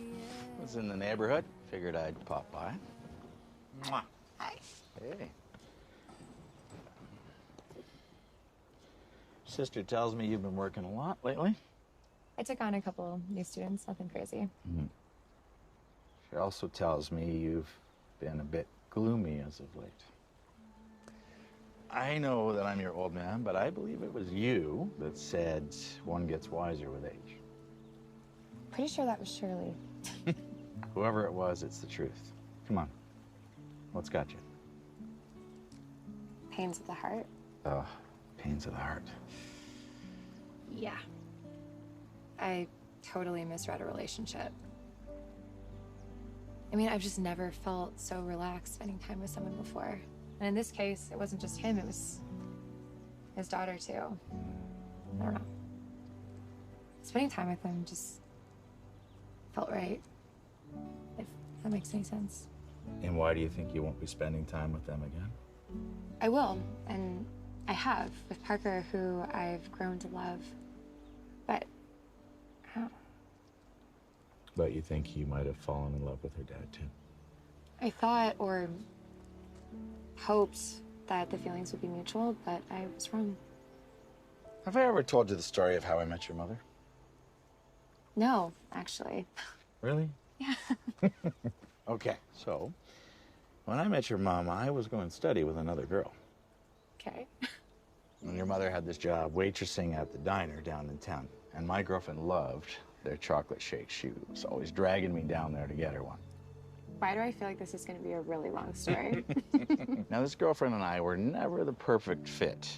Was in the neighborhood. Figured I'd pop by. Mwah. Hi. Hey. Sister tells me you've been working a lot lately. I took on a couple new students, nothing crazy. She also tells me you've been a bit gloomy as of late. I know that I'm your old man, but I believe it was you that said one gets wiser with age. Pretty sure that was Shirley. Whoever it was, it's the truth. Come on. What's got you? Pains of the heart. Oh, pains of the heart. Yeah. I totally misread a relationship. I mean, I've just never felt so relaxed spending time with someone before. And in this case, it wasn't just him, it was his daughter too. I don't know. Spending time with him just felt right. If that makes any sense. And why do you think you won't be spending time with them again? I will, and I have with Parker, who I've grown to love. But But you think you might have fallen in love with her dad, too? I thought or hoped that the feelings would be mutual, but I was wrong. Have I ever told you the story of how I met your mother? No, actually. Really? Yeah. Okay, so when I met your mom, I was going to study with another girl. Okay. And your mother had this job waitressing at the diner down in town. And my girlfriend loved their chocolate shake. She was always dragging me down there to get her one. Why do I feel like this is going to be a really long story? Now, this girlfriend and I were never the perfect fit.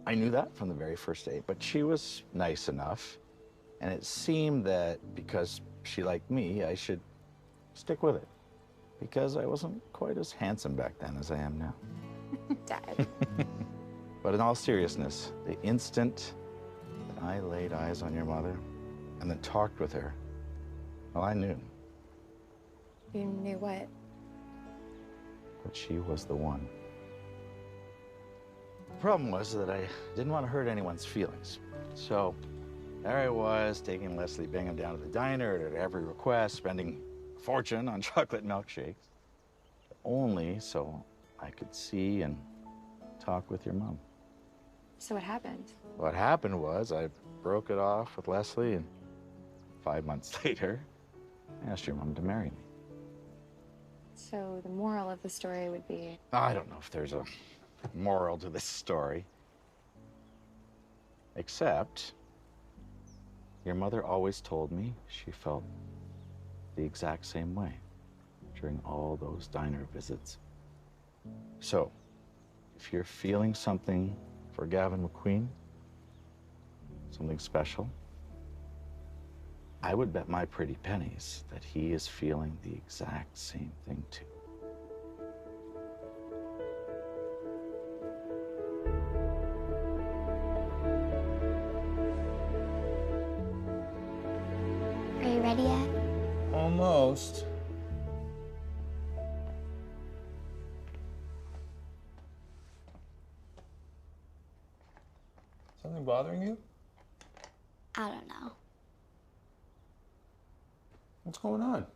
I knew that from the very first date, but she was nice enough. And it seemed that because she liked me, I should stick with it. Because I wasn't quite as handsome back then as I am now. Dad. But in all seriousness, the instant that I laid eyes on your mother and then talked with her, well, I knew. You knew what? That she was the one. The problem was that I didn't want to hurt anyone's feelings. So there I was, taking Leslie Bingham down to the diner at every request, spending a fortune on chocolate milkshakes, only so I could see and talk with your mom. So what happened? What happened was I broke it off with Leslie, and 5 months later, I asked your mom to marry me. So the moral of the story would be... I don't know if there's a moral to this story. Except, your mother always told me she felt the exact same way during all those diner visits. So, if you're feeling something for Gavin McQueen, something special, I would bet my pretty pennies that he is feeling the exact same thing too. Are you ready yet? Almost. Something bothering you? I don't know. What's going on?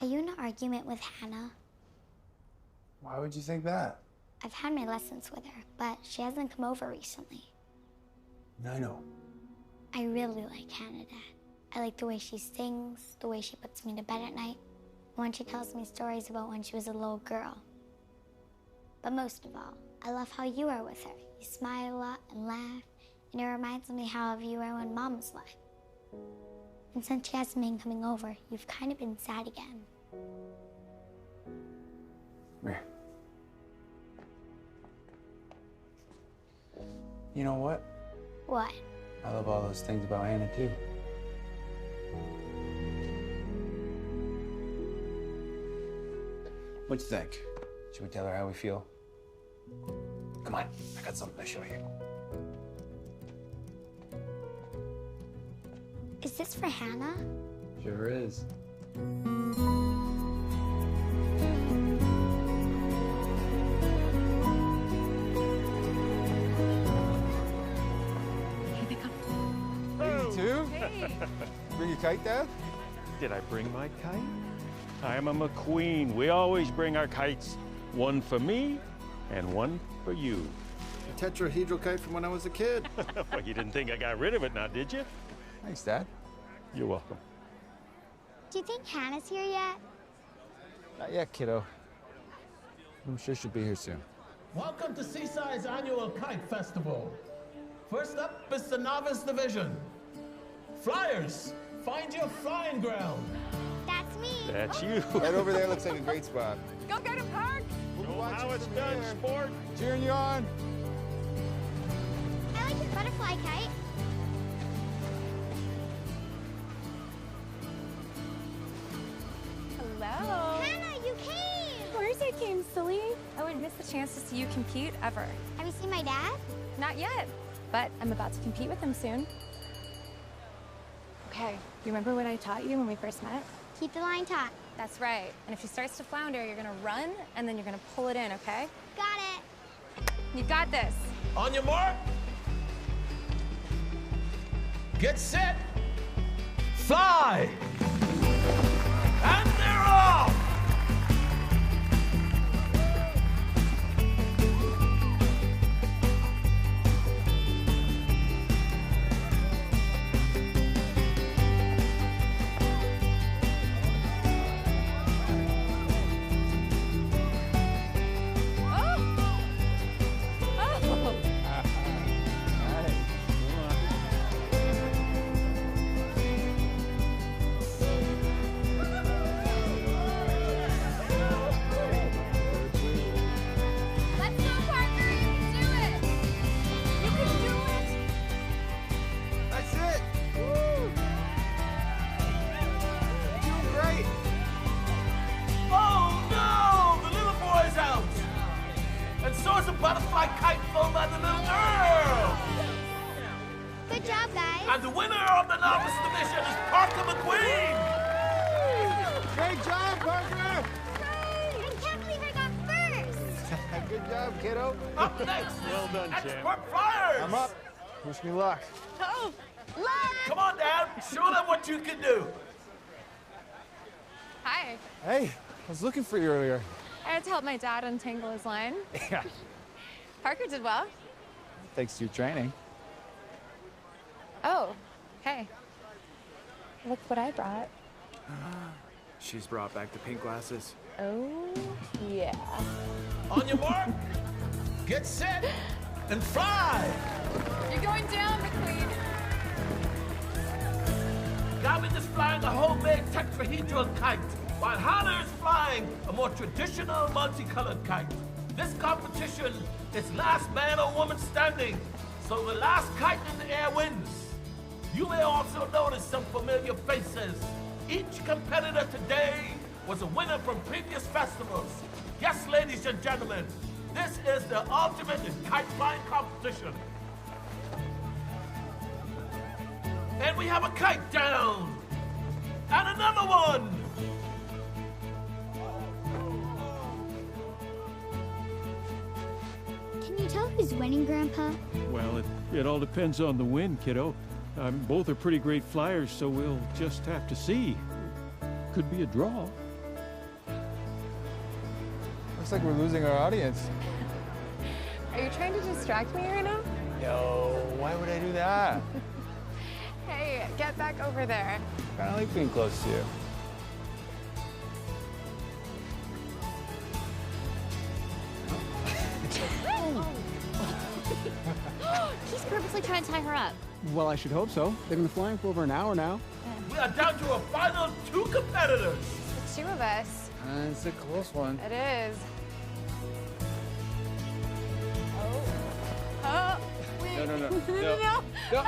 Are you in an argument with Hannah? Why would you think that? I've had my lessons with her, but she hasn't come over recently. I know. I really like Hannah, Dad. I like the way she sings, the way she puts me to bed at night, when she tells me stories about when she was a little girl. But most of all, I love how you are with her. You smile a lot and laugh, and it reminds me how you were when Mom was alive. And since she hasn't been coming over, you've kind of been sad again. Come here. You know what? What? I love all those things about Hannah, too. What you think? Should we tell her how we feel? Come on, I got something to show you. Is this for Hannah? Sure is. Here they come. You too? Bring your kite, Dad? Did I bring my kite? I'm a McQueen. We always bring our kites. One for me and one for you. A tetrahedral kite from when I was a kid. Well, you didn't think I got rid of it now, did you? Thanks, Dad. You're welcome. Do you think Hannah's here yet? Not yet, kiddo. I'm sure she'll be here soon. Welcome to Seaside's annual Kite Festival. First up is the Novice Division. Flyers, find your flying ground. That's me. That's you. Right over there looks like a great spot. Go get him, Park! We'll be Show watching how it's from done, here. sport. Cheering you on. I like your butterfly kite. Hello. Hannah, you came! Of course I came, silly. I wouldn't miss the chance to see you compete ever. Have you seen my dad? Not yet, but I'm about to compete with him soon. Okay, you remember what I taught you when we first met? Keep the line taut. That's right. And if she starts to flounder, you're gonna run and then you're gonna pull it in, okay? Got it. You got this. On your mark. Get set. Fly. And they're off. And the winner of the novice division is Parker McQueen. Great job, Parker! I can't believe I got first. Good job, kiddo. Up next is Well done, champ. Expert Flyers. I'm up. Wish me luck. Oh, look! Come on, Dad. Show them what you can do. Hi. Hey, I was looking for you earlier. I had to help my dad untangle his line. Yeah. Parker did well. Thanks to your training. Oh, hey. Look what I brought. She's brought back the pink glasses. Oh, yeah. On your mark, get set, and fly. You're going down, McQueen. Gavin is flying a homemade tetrahedral kite, while Hannah is flying a more traditional multicolored kite. This competition is last man or woman standing, so the last kite in the air wins. You may also notice some familiar faces. Each competitor today was a winner from previous festivals. Yes, ladies and gentlemen, this is the ultimate in kite flying competition. And we have a kite down. And another one. Can you tell who's winning, Grandpa? Well, it all depends on the wind, kiddo. Both are pretty great flyers, so we'll just have to see. Could be a draw. Looks like we're losing our audience. Are you trying to distract me right now? No, why would I do that? Hey, get back over there. I like being close to you. He's purposely trying to tie her up. Well, I should hope so. They've been flying for over an hour now. We are down to a final 2 competitors. The 2 of us. It's a close one. It is. Oh, wait. No. No.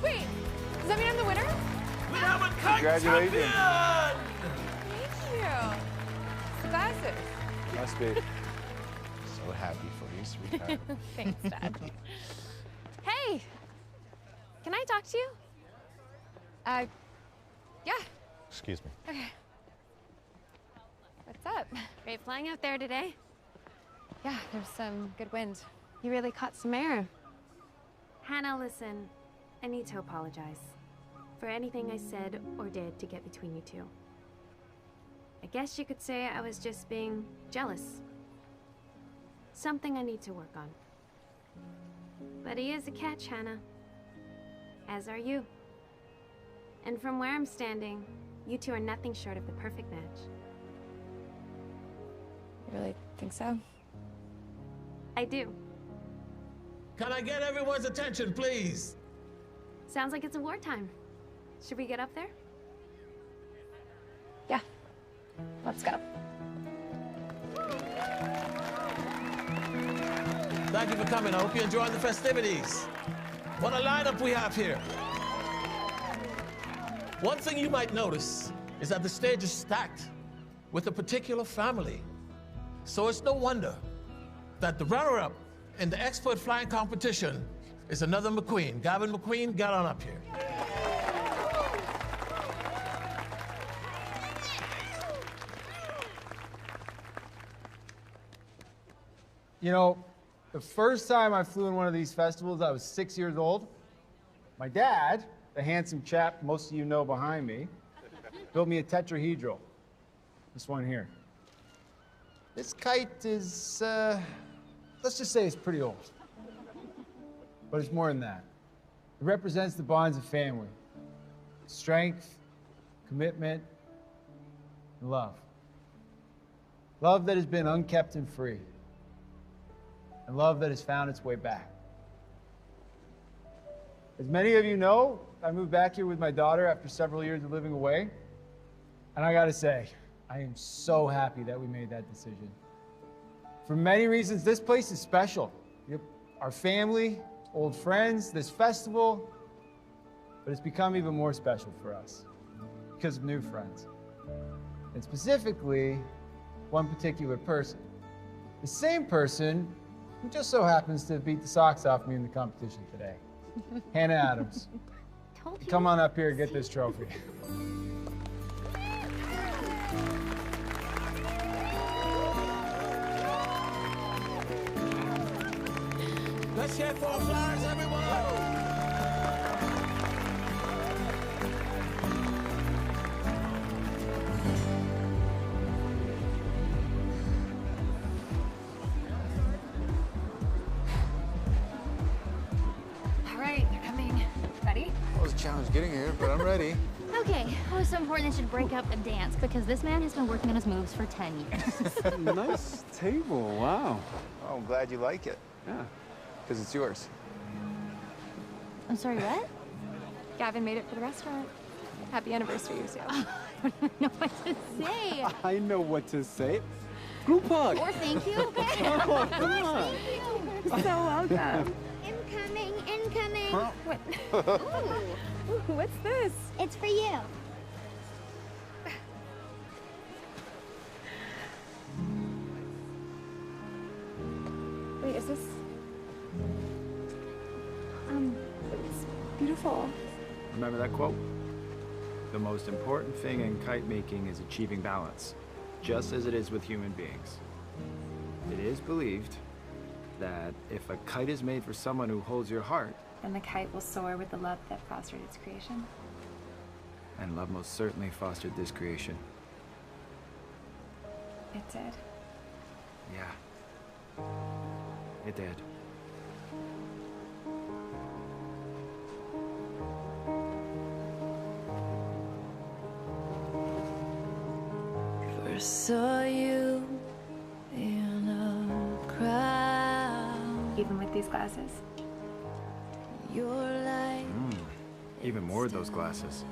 Wait, does that mean I'm the winner? We have a kite Congratulations. champion. Thank you. The glasses. Must be. So happy for you, sweetheart. Thanks, Dad. Hey, can I talk to you? Yeah. Excuse me. Okay. What's up? Great flying out there today. Yeah, there's some good wind. You really caught some air. Hannah, listen. I need to apologize for anything I said or did to get between you two. I guess you could say I was just being jealous. Something I need to work on. But he is a catch, Hannah. As are you. And from where I'm standing, you two are nothing short of the perfect match. You really think so? I do. Can I get everyone's attention, please? Sounds like it's wartime. Should we get up there? Yeah. Let's go. Thank you for coming. I hope you enjoyed the festivities. What a lineup we have here. One thing you might notice is that the stage is stacked with a particular family. So it's no wonder that the runner-up in the expert flying competition is another McQueen. Gavin McQueen, get on up here. You know, the first time I flew in one of these festivals, I was 6 years old. My dad, the handsome chap most of you know behind me, built me a tetrahedral. This one here. This kite is, let's just say it's pretty old. But it's more than that. It represents the bonds of family. Strength, commitment, and love. Love that has been unkept and free. And love that has found its way back. As many of you know, I moved back here with my daughter after several years of living away. And I gotta say, I am so happy that we made that decision. For many reasons, this place is special. Our family, old friends, this festival, but it's become even more special for us because of new friends. And specifically, one particular person. The same person who just so happens to beat the socks off me in the competition today. Hannah Adams. Come on up here and get this trophy. Let's hear for flowers, everyone! All right, they're coming. Ready? Well, it was a challenge getting here, but I'm ready. Okay, oh, it's so important they should break up and dance because this man has been working on his moves for 10 years. Nice table, wow. Oh, I'm glad you like it. Yeah. Because it's yours. I'm sorry, what? Gavin made it for the restaurant. Happy anniversary, Lucio. I don't know what to say. I know what to say. Group hug. Or thank you. Oh, come on. So welcome. Incoming, incoming. Huh? What? Ooh, Ooh, what's this? it's for you. Wait, is this? It's beautiful. Remember that quote? The most important thing in kite making is achieving balance, just as it is with human beings. It is believed that if a kite is made for someone who holds your heart, Then the kite will soar with the love that fostered its creation. and love most certainly fostered this creation. It did. Yeah. It did. First saw you in a crowd. Even with these glasses. Your light Even more of those glasses.